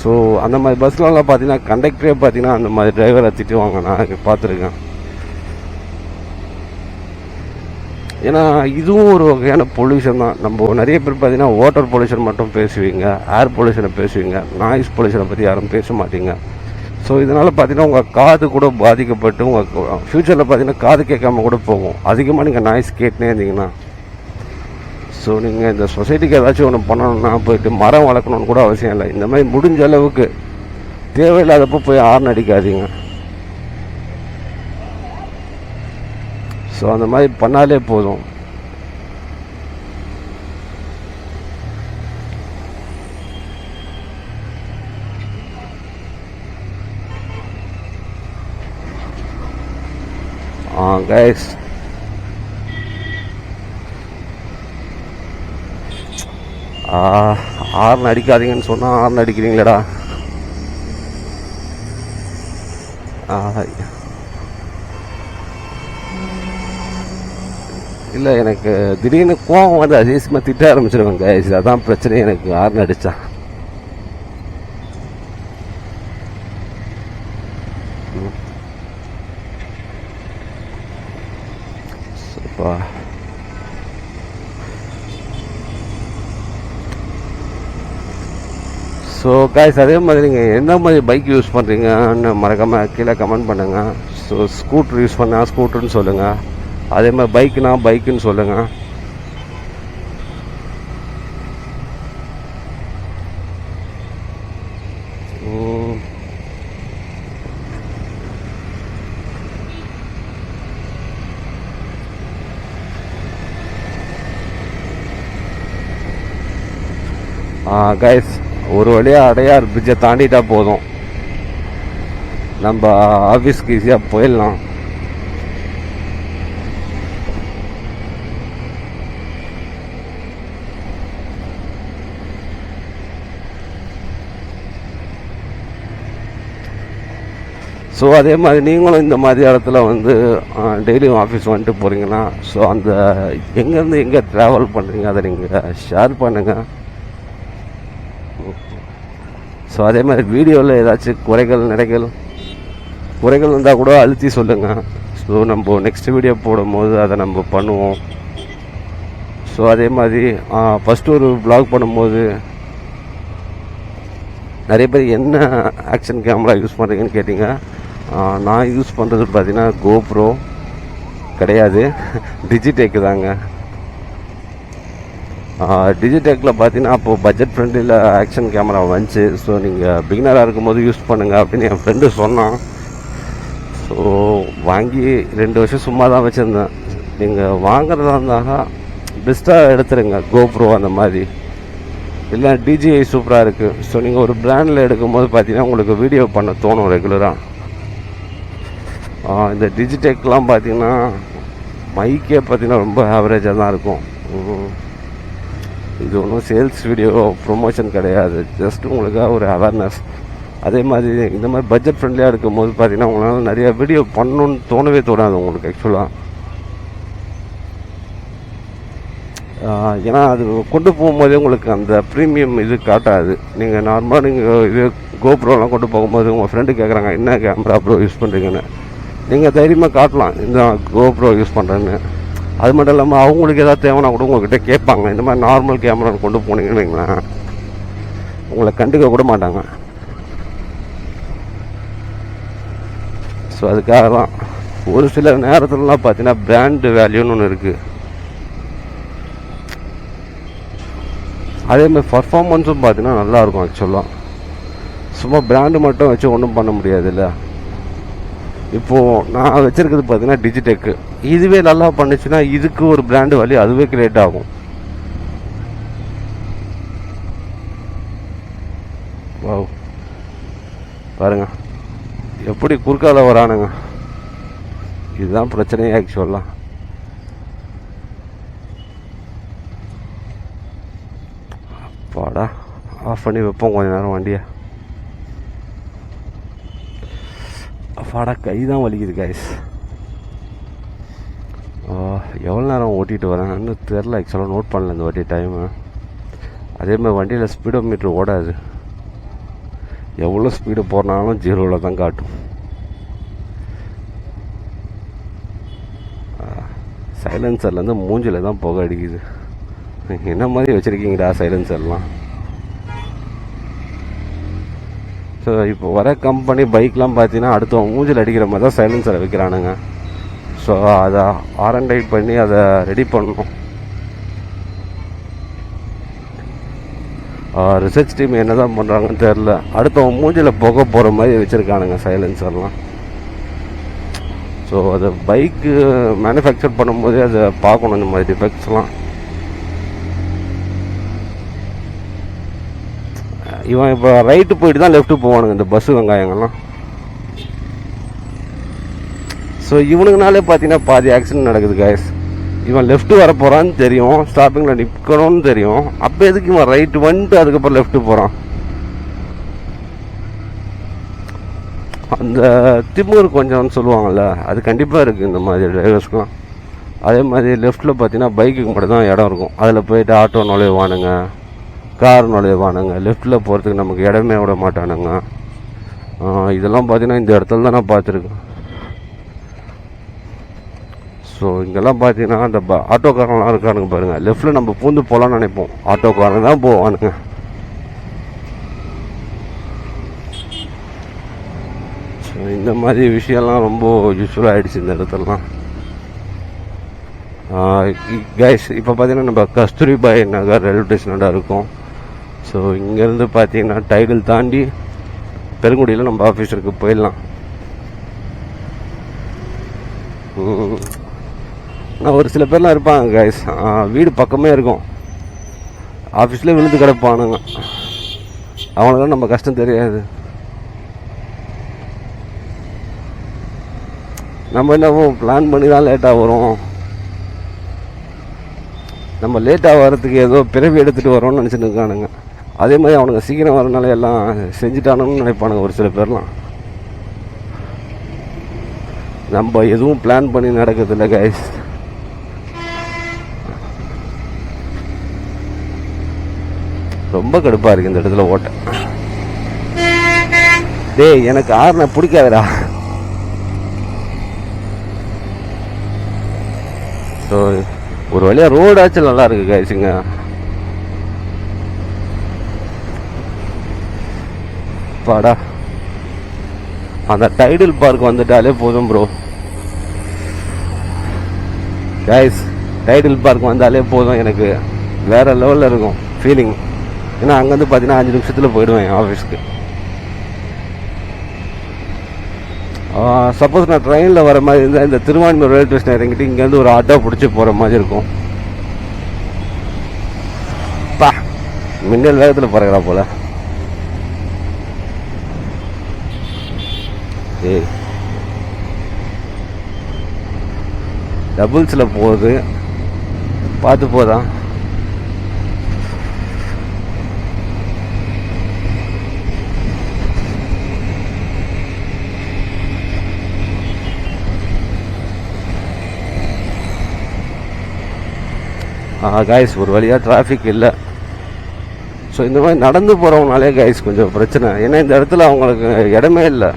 ஸோ அந்த மாதிரி பஸ்லலாம் பார்த்தீங்கன்னா கண்டக்டரே பார்த்தீங்கன்னா அந்த மாதிரி டிரைவரை திட்டுவாங்க, நான் பார்த்துருக்கேன். ஏன்னா இதுவும் ஒரு வகையான பொல்யூஷன் தான். நம்ம நிறைய பேர் பார்த்தீங்கன்னா வாட்டர் பொல்யூஷன் மட்டும் பேசுவீங்க, ஏர் பொல்யூஷனை பேசுவீங்க, நாய்ஸ் பொல்யூஷனை பற்றி யாரும் பேச மாட்டீங்க. ஸோ இதனால் பார்த்தீங்கன்னா உங்கள் காது கூட பாதிக்கப்பட்டு உங்கள் ஃப்யூச்சரில் பார்த்தீங்கன்னா காது கேட்காம கூட போகும், அதிகமாக நீங்கள் நாய்ஸ் கேட்டுனே இருந்தீங்கன்னா. ஸோ நீங்கள் இந்த சொசைட்டிக்கு ஏதாச்சும் ஒன்று பண்ணணும்னா போயிட்டு மரம் வளர்க்கணுன்னு கூட அவசியம் இல்லை. இந்த மாதிரி முடிஞ்ச அளவுக்கு தேவையில்லாதப்போ போய் ஹார்ன் அடிக்காதீங்க. ஸோ அந்த மாதிரி பண்ணாலே போதும். கைஸ், ஹார்ன் அடிக்காதீங்கன்னு சொன்னால் ஹார்ன் அடிக்கிறீங்களேடா. இல்லை, எனக்கு திடீர்னு கோவம் வந்து அதிகமாக திட்ட ஆரம்பிச்சிருவேன் கைஸ். அதான் பிரச்சனை எனக்கு ஹார்ன் அடித்தா. ஸோ கைஸ், அதே மாதிரி நீங்கள் என்ன மாதிரி பைக் யூஸ் பண்ணுறீங்கன்னு மறக்காமல் கீழே கமெண்ட் பண்ணுங்கள். ஸோ ஸ்கூட்ரு யூஸ் பண்ணால் ஸ்கூட்டர்னு சொல்லுங்கள், அதே மாதிரி பைக்குனா பைக்குன்னு சொல்லுங்கள். கைஸ், ஒரு வழியாக அடையார் பிரிட்ஜை தாண்டிட்டா போதும், நம்ம ஆஃபீஸ்க்கு ஈஸியாக போயிடலாம். ஸோ அதே மாதிரி நீங்களும் இந்த மாதிரி இடத்துல வந்து டெய்லியும் ஆஃபீஸ் வந்துட்டு போகிறீங்கன்னா, ஸோ அந்த எங்கேருந்து எங்கே ட்ராவல் பண்ணுறீங்க அதை நீங்கள் ஷேர் பண்ணுங்கள். ஸோ அதே மாதிரி வீடியோவில் ஏதாச்சும் குறைகள் இருந்தால் கூட அழுத்தி சொல்லுங்கள். ஸோ நம்ம நெக்ஸ்ட் வீடியோ போடும்போது அதை நம்ம பண்ணுவோம். ஸோ அதே மாதிரி ஃபஸ்ட்டு ஒரு vlog பண்ணும்போது நிறைய பேர் என்ன ஆக்ஷன் கேமரா யூஸ் பண்ணுறீங்கன்னு கேட்டிங்க. நான் யூஸ் பண்ணுறது பார்த்தீங்கன்னா கோப்ரோ கிடையாது, டிஜிடெக் தாங்க. டிஜிடெக்கில் பார்த்தீங்கன்னா அப்போது பட்ஜெட் ஃப்ரெண்ட்லியில் ஆக்ஷன் கேமரா வந்துச்சு. ஸோ நீங்கள் பிகினராக இருக்கும்போது யூஸ் பண்ணுங்கள் அப்படின்னு என் ஃப்ரெண்டு சொன்னான். ஸோ வாங்கி 2 வருஷம் சும்மா தான் வச்சுருந்தேன். நீங்கள் வாங்குறதா இருந்தால் பெஸ்ட்டாக எடுத்துருங்க, கோப்ரோ அந்த மாதிரி. இல்லை DJI சூப்பராக இருக்குது. ஸோ நீங்கள் ஒரு பிராண்டில் எடுக்கும்போது பார்த்தீங்கன்னா உங்களுக்கு வீடியோ பண்ண தோணும் ரெகுலராக. இந்த டிஜிடெக்லாம் பார்த்தீங்கன்னா மைக்கே பார்த்தீங்கன்னா ரொம்ப ஆவரேஜாக தான் இருக்கும். இது ஒன்றும் சேல்ஸ் வீடியோ ப்ரொமோஷன் கிடையாது, ஜஸ்ட் உங்களுக்காக ஒரு அவேர்னஸ். அதே மாதிரி இந்த மாதிரி பட்ஜெட் ஃப்ரெண்ட்லியாக இருக்கும்போது பார்த்தீங்கன்னா உங்களால் நிறையா வீடியோ பண்ணணுன்னு தோணவே தோணாது உங்களுக்கு ஆக்சுவலாக. ஏன்னா அது கொண்டு போகும்போதே உங்களுக்கு அந்த ப்ரீமியம் இது காட்டாது. நீங்கள் நார்மலாக நீங்கள் இது கோப்ரோலாம் கொண்டு போகும்போது உங்கள் ஃப்ரெண்டு கேட்குறாங்க என்ன கேமரா ப்ரோ யூஸ் பண்ணுறீங்கன்னு, நீங்கள் தைரியமாக காட்டலாம் இந்த கோப்ரோ யூஸ் பண்ணுறேன்னு. அது மட்டும் இல்லாமல் அவங்களுக்கு எதாவது தேவைன்னா கூட உங்கள்கிட்ட கேட்பாங்க. இந்த மாதிரி நார்மல் கேமரா கொண்டு போனீங்கன்னு வைங்களேன், உங்களை கண்டுக்க கூட மாட்டாங்க. ஸோ அதுக்காக தான் ஒரு சில நேரத்துலலாம் பார்த்தீங்கன்னா பிராண்டு வேல்யூன்னு ஒன்று இருக்குது. அதேமாதிரி பர்ஃபார்மன்ஸும் பார்த்தீங்கன்னா நல்லாயிருக்கும் ஆக்சுவலாக. சும்மா பிராண்டு மட்டும் வச்சு ஒன்றும் பண்ண முடியாது இல்லை. இப்போது நான் வச்சுருக்கிறது பார்த்தீங்கன்னா டிஜிடெக்கு. இதுவே நல்லா பண்ணிச்சுன்னா இதுக்கு ஒரு பிராண்டு வேல்யூ அதுவே கிரியேட் ஆகும். வாவ், பாருங்க எப்படி குறுக்கால வரானுங்க. இதுதான் பிரச்சனையே ஆக்சுவலாக. ஆஃப் பண்ணி வைப்போம் கொஞ்ச நேரம் வண்டியை. அப்பாடா கை தான் வலிக்குது கைஸ். எவ்வளோ நேரம் ஓட்டிகிட்டு வரேன் இன்னும் தெரில. ஆக்சுவலாக நோட் பண்ணல இந்த வாட்டி டைமு. அதேமாதிரி வண்டியில் ஸ்பீடோ மீட்ரு ஓடாது. எவ்வளோ ஸ்பீடு போனாலும் 0வில் தான் காட்டும். சைலன்சர்லேருந்து மூஞ்சில் தான் புகை அடிக்குது. என்ன மாதிரி வச்சுருக்கீங்கடா சைலன்சர்லாம். ஸோ இப்போ வர கம்பெனி பைக்லாம் பார்த்தீங்கன்னா அடுத்தவங்க மூஞ்சில் அடிக்கிற மாதிரி தான் சைலன்சரை வைக்கிறானுங்க. ஸோ அதை ஆரண்டைட் பண்ணி அதை ரெடி பண்ணணும். ரிசர்ச் டீம் என்ன தான் பண்ணுறாங்கன்னு தெரில. அடுத்தவங்க மூஞ்சில் புகை போகிற மாதிரி வச்சுருக்கானுங்க சைலன்சர்லாம். ஸோ அதை பைக்கு மேனுஃபேக்சர் பண்ணும்போதே அதை பார்க்கணும் இந்த மாதிரி டிஃபெக்ட்ஸ்லாம். இவன் இப்போ ரைட்டு போயிட்டு தான் லெஃப்ட்டு போவானுங்க இந்த பஸ்ஸு வெங்காயங்கள்லாம். ஸோ இவனுக்குனாலே பார்த்தீங்கன்னா பாதி ஆக்சிடென்ட் நடக்குது கைஸ். இவன் லெஃப்ட்டு வர போகிறான்னு தெரியும், ஸ்டாப்பிங்கில் நிற்கணும்னு தெரியும். அப்போ எதுக்கு இவன் ரைட்டு வந்துட்டு அதுக்கப்புறம் லெஃப்ட்டு போகிறான்? அந்த திமுர் கொஞ்சம்னு சொல்லுவாங்கள்ல, அது கண்டிப்பாக இருக்குது இந்த மாதிரி டிரைவர்ஸ்க்குலாம். அதே மாதிரி லெஃப்ட்டில் பார்த்தீங்கன்னா பைக்குக்கு மட்டும் தான் இடம் இருக்கும். அதில் போயிட்டு ஆட்டோ நுழைவானுங்க, கார் நுழைவானுங்க. லெஃப்ட்டில் போகிறதுக்கு நமக்கு இடமே விட மாட்டானுங்க. இதெல்லாம் பார்த்தீங்கன்னா இந்த இடத்துல தான் நான் பார்த்துருக்கேன். ஸோ இங்கெல்லாம் பார்த்தீங்கன்னா அந்த ஆட்டோக்காரங்களாம் இருக்கானுங்க பாருங்கள். லெஃப்ட்டில் நம்ம பூந்து போகலான்னு நினைப்போம், ஆட்டோக்காரங்க தான் போவானுங்க. ஸோ இந்த மாதிரி விஷயம்லாம் ரொம்ப யூஸ்ஃபுல்லாக ஆகிடுச்சு இந்த இடத்துலலாம். கைஸ் இப்போ பார்த்தீங்கன்னா நம்ம கஸ்தூரிபாய் நகர் ரயில்வே ஸ்டேஷனோட இருக்கும். ஸோ இங்கேருந்து பார்த்தீங்கன்னா டைடல் தாண்டி பெருங்குடியில் நம்ம ஆஃபீஸருக்கு போயிடலாம். ஆனால் ஒரு சில பேர்லாம் இருப்பாங்க கைஸ், வீடு பக்கமே இருக்கும், ஆஃபீஸில் விழுந்து கிடப்பானுங்க. அவங்களுக்கெல்லாம் நம்ம கஷ்டம் தெரியாது. நம்ம என்னவோ பிளான் பண்ணி தான் லேட்டாக வரும், நம்ம லேட்டாக வர்றதுக்கு ஏதோ பிறவி எடுத்துகிட்டு வரோம்னு நினச்சிட்டு இருக்கானுங்க. அதே மாதிரி அவனுங்க சீக்கிரம் வரனால எல்லாம் செஞ்சுட்டானுன்னு நினைப்பானுங்க ஒரு சில பேர்லாம். நம்ம எதுவும் பிளான் பண்ணி நடக்கிறதில்ல கைஸ். ரொம்ப கடுப்பாக இருக்குது இந்த இடத்துல ஓட்ட. டேய் எனக்கு ஆறுன பிடிக்காதடா. ஸோ ஒரு வழியாக ரோடாச்சும் நல்லா இருக்கு கைஸுங்க. பாடா அந்த டைடல் பார்க் வந்துட்டாலே போதும் ப்ரோ. கைஸ் டைடல் பார்க் வந்தாலே போதும், எனக்கு வேற லெவலில் இருக்கும் ஃபீலிங். ஏன்னா அங்கேருந்து பார்த்தீங்கன்னா 5 நிமிஷத்தில் போயிடுவேன் என் ஆஃபீஸ்க்கு. சப்போஸ் நான் ட்ரெயினில் வர மாதிரி இருந்தால் இந்த திருவான்மையூர் ரயில்வே ஸ்டேஷன் இறங்கிட்டு இங்கேருந்து ஒரு ஆட்டோ பிடிச்சி போகிற மாதிரி இருக்கும். பா மின்னல் வேகத்தில் போகிறா போல. ஏய் டபுள்ஸில் போகுது, பார்த்து போதா. கைஸ் ஒரு வழியாக டிராஃபிக் இல்லை. ஸோ இந்த மாதிரி நடந்து போகிறவங்கனாலே கைஸ் கொஞ்சம் பிரச்சனை. ஏன்னா இந்த இடத்துல அவங்களுக்கு இடமே இல்லை.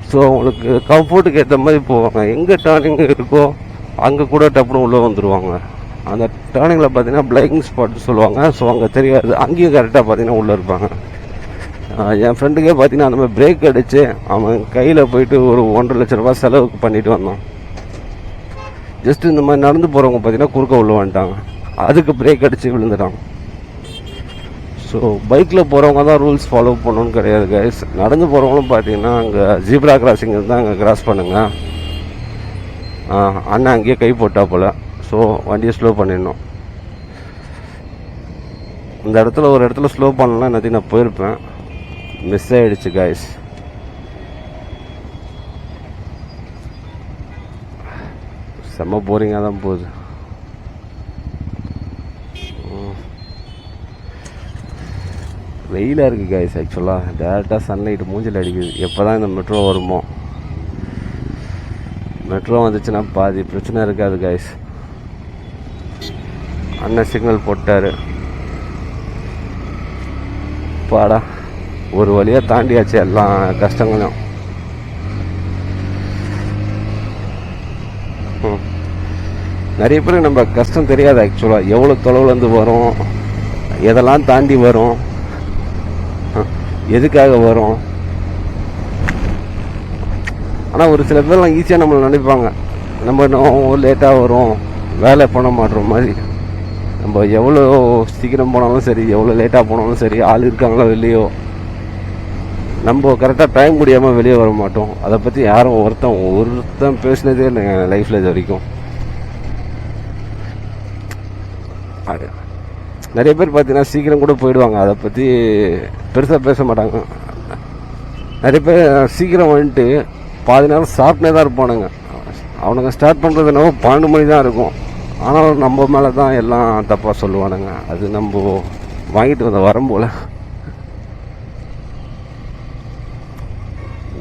ஸோ அவங்களுக்கு கம்ஃபர்ட்டுக்கு ஏற்ற மாதிரி போவாங்க. எங்கே டேர்னிங் இருக்கோ அங்கே கூட டப்புனு உள்ளே வந்துடுவாங்க. அந்த டேர்னிங்கில் பார்த்தீங்கன்னா பிளைண்டிங் ஸ்பாட்னு சொல்லுவாங்க. ஸோ அங்கே தெரியாது, அங்கேயும் கரெக்டாக பார்த்தீங்கன்னா உள்ளே இருப்பாங்க. என் ஃப்ரெண்டுக்கே பார்த்தீங்கன்னா அந்த மாதிரி பிரேக் அடித்து அவன் கையில் போயிட்டு ஒரு 1.5 லட்ச ரூபா செலவுக்கு பண்ணிட்டு வந்தான். ஜஸ்ட் இந்த மாதிரி நடந்து போகிறவங்க பார்த்தீங்கன்னா குறுக்க உள்ள வந்துட்டாங்க, அதுக்கு பிரேக் அடித்து விழுந்துட்டாங்க. ஸோ பைக்கில் போகிறவங்க தான் ரூல்ஸ் ஃபாலோ பண்ணணும்னு கிடையாது கைஸ். நடந்து போகிறவங்களும் பார்த்தீங்கன்னா அங்கே ஜீப்ரா கிராசிங் இருந்தால் அங்கே கிராஸ் பண்ணுங்க. அண்ணன் அங்கேயே கை போட்டா போல். ஸோ வண்டியை ஸ்லோ பண்ணிடணும். இந்த இடத்துல ஒரு இடத்துல ஸ்லோ பண்ணலாம் என்னத்தையும் நான் போயிருப்பேன், மிஸ் ஆகிடுச்சு கைஸ். செம்ம போரிங்காக தான் போகுது. வெயிலாக இருக்குது கைஸ். ஆக்சுவலாக டேரெக்டாக சன்லைட் மூஞ்சில் அடிக்குது. எப்போ தான் இந்த மெட்ரோ வருமோ? மெட்ரோ வந்துச்சுன்னா பாதி பிரச்சனை இருக்காது கைஸ். அண்ணன் சிக்னல் போட்டார். பாடா ஒரு வழியாக தாண்டியாச்சு எல்லா கஷ்டங்களும். நிறைய பேருக்கு நம்ம கஷ்டம் தெரியாது ஆக்சுவலாக. எவ்வளோ தொலைவுலேருந்து வரும், எதெல்லாம் தாண்டி வரும், எதுக்காக வரும். ஆனால் ஒரு சில பேர்லாம் ஈஸியாக நம்மளை நினைப்பாங்க, நம்ம இன்னும் லேட்டாக வரும், வேலை பண்ண மாட்டோம் மாதிரி. நம்ம எவ்வளோ சீக்கிரம் போனாலும் சரி, எவ்வளோ லேட்டாக போனாலும் சரி, ஆள் இருக்காங்களோ இல்லையோ, நம்ம கரெக்டாக டைம் முடியாமல் வெளியே வர மாட்டோம். அதை பற்றி யாரும் ஒருத்தன் பேசினதே இல்லை என் லைஃப்பில் இது வரைக்கும். நிறைய பேர் பார்த்தீங்கன்னா சீக்கிரம் கூட போயிடுவாங்க, அதை பற்றி பெருசாக பேச மாட்டாங்க. நிறைய பேர் சீக்கிரம் வந்துட்டு பாதி நேரம் சாப்பிட்டே தான் இருப்பானுங்க. அவனுங்க ஸ்டார்ட் பண்ணுறது என்னவோ 12 மணி தான் இருக்கும். ஆனால் நம்ம மேலே தான் எல்லாம் தப்பாக சொல்லுவானுங்க. அது நம்ம வாங்கிட்டு வந்த வரம் போல்.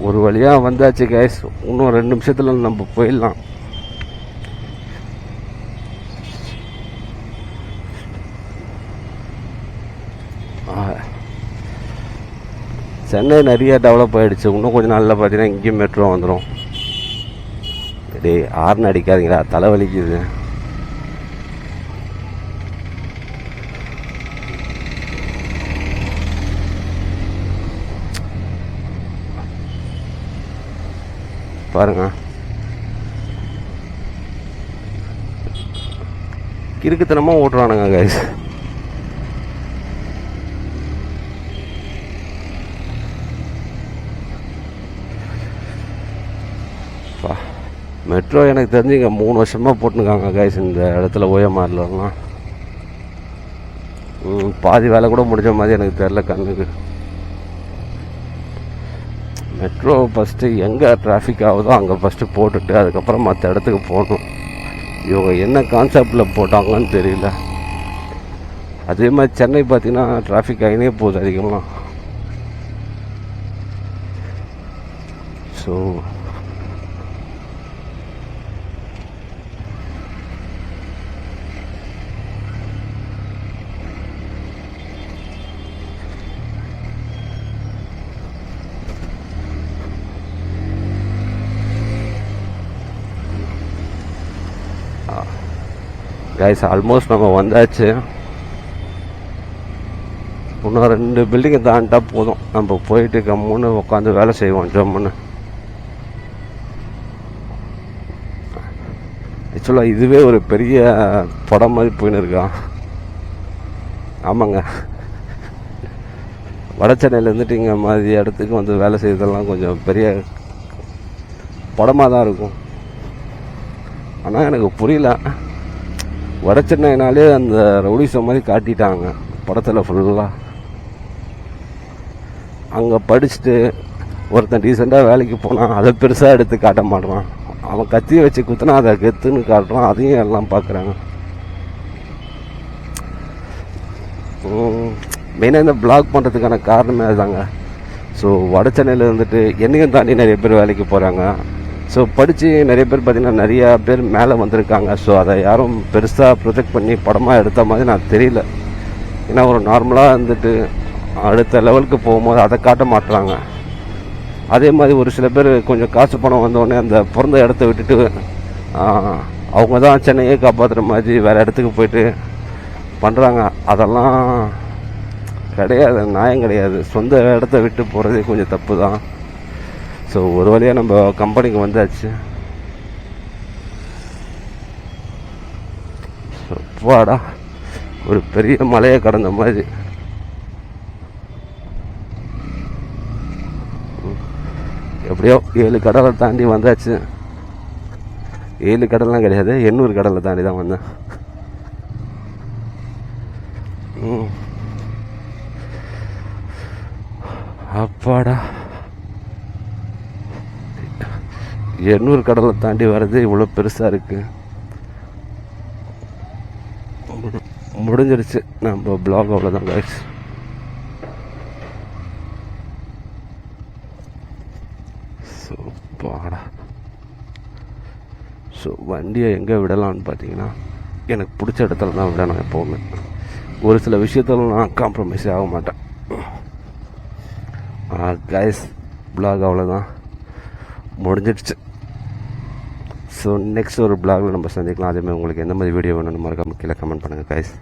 ஒரு வழியாக வந்தாச்சு கேஸ். இன்னும் 2 நிமிஷத்தில் நம்ம போயிடலாம். சென்னை நிறைய டெவலப் ஆகிடுச்சு. இன்னும் கொஞ்சம் நாளில் பார்த்தீங்கன்னா இங்கேயும் மெட்ரோ வந்துடும். டேய் ஹார்ன் அடிக்காதீங்களா, தலைவலிக்குது. பாருங்க கிறுக்குத்தனமாக ஓட்டுறானுங்க கைஸ். மெட்ரோ எனக்கு தெரிஞ்சு இங்கே 3 வருஷமாக போட்டுருக்காங்க கைஸ். இந்த இடத்துல ஓஎம்ஆர்லாம் பாதி வேலை கூட முடிஞ்ச மாதிரி எனக்கு தெரில கண்ணுக்கு. மெட்ரோ ஃபஸ்ட்டு எங்கே டிராஃபிக் ஆகுதோ அங்கே ஃபஸ்ட்டு போட்டுட்டு அதுக்கப்புறம் மற்ற இடத்துக்கு போகணும். இவங்க என்ன கான்செப்டில் போட்டாங்கன்னு தெரியல. அதே மாதிரி சென்னை பார்த்தீங்கன்னா டிராஃபிக் ஆகினே போகுது அதிகமாக. ஸோ கைஸ் ஆல்மோஸ்ட் நம்ம வந்தாச்சு. இன்னும் 2 பில்டிங்கை தாண்டிட்டா போதும். நம்ம போயிட்டு கம்முன்னு உட்காந்து வேலை செய்வோம் ஜம்முன்னு. ஆக்சுவலாக இதுவே ஒரு பெரிய படம் மாதிரி போயின்னு இருக்கா. ஆமாங்க, வட சென்னையில் இருந்துட்டு இங்கே மாதிரி இடத்துக்கு வந்து வேலை செய்யறதெல்லாம் கொஞ்சம் பெரிய படமாக தான் இருக்கும். ஆனால் எனக்கு புரியல, வட சென்னைனாலே அந்த ரவுடிசம் மாதிரி காட்டிட்டாங்க படத்தில் ஃபுல்லாக. அங்கே படிச்சுட்டு ஒருத்தன் டீசெண்டாக வேலைக்கு போனான், அதை பெருசாக எடுத்து காட்ட மாட்டான். அவன் கத்தியை வச்சு குத்துனா அதை கெத்துன்னு காட்டுறான். அதையும் எல்லாம் பார்க்குறாங்க. மெயினாக இந்த பிளாக் பண்ணுறதுக்கான காரணமே அதுதாங்க. ஸோ வட சென்னையில் இருந்துட்டு என்னையும் தாண்டி நிறைய பேர் வேலைக்கு போகிறாங்க. ஸோ படித்து நிறைய பேர் பார்த்திங்கன்னா நிறையா பேர் மேலே வந்திருக்காங்க. ஸோ அதை யாரும் பெருசாக ப்ரொஜெக்ட் பண்ணி படமாக எடுத்த மாதிரி நான் தெரியல. ஏன்னா ஒரு நார்மலாக இருந்துட்டு அடுத்த லெவலுக்கு போகும்போது அதை காட்ட மாட்டுறாங்க. அதே மாதிரி ஒரு சில பேர் கொஞ்சம் காசு பணம் வந்தோடனே அந்த பிறந்த இடத்த விட்டுட்டு அவங்க தான் சென்னையே காப்பாற்றுற மாதிரி வேறு இடத்துக்கு போயிட்டு பண்ணுறாங்க. அதெல்லாம் கிடையாது, நியாயம் கிடையாது. சொந்த இடத்த விட்டு போகிறதே கொஞ்சம் தப்பு தான். ஸோ ஒரு வழியாக நம்ம கம்பெனிக்கு வந்தாச்சு. வாடா ஒரு பெரிய மலையை கடந்த மாதிரி. எப்படியோ 7 கடலை தாண்டி வந்தாச்சு. 7 கடல்லாம் கிடையாது, 800 கடலை தாண்டி தான் வந்தேன். அப்பாடா 800 கடலை தாண்டி வர்றது இவ்வளோ பெருசாக இருக்குது. முடிஞ்சிருச்சு நம்ம பிளாக். அவ்வளோதான் கைஸ். ஸோ வண்டியை எங்கே விடலான்னு பார்த்தீங்கன்னா எனக்கு பிடிச்ச இடத்துல தான் விடணும் எப்போவுமே. ஒரு சில விஷயத்துல நான் காம்ப்ரமைஸே ஆக மாட்டேன். கைஸ் பிளாக் அவ்வளோதான் முடிஞ்சிடுச்சு. ஸோ நெக்ஸ்ட் ஒரு பிளாகில் நம்ம சந்திக்கலாம். அதேமாதிரி உங்களுக்கு எந்த மாதிரி வீடியோ வேணும்னு மறக்காம கீழே கமெண்ட் பண்ணுங்கள் கைஸ்.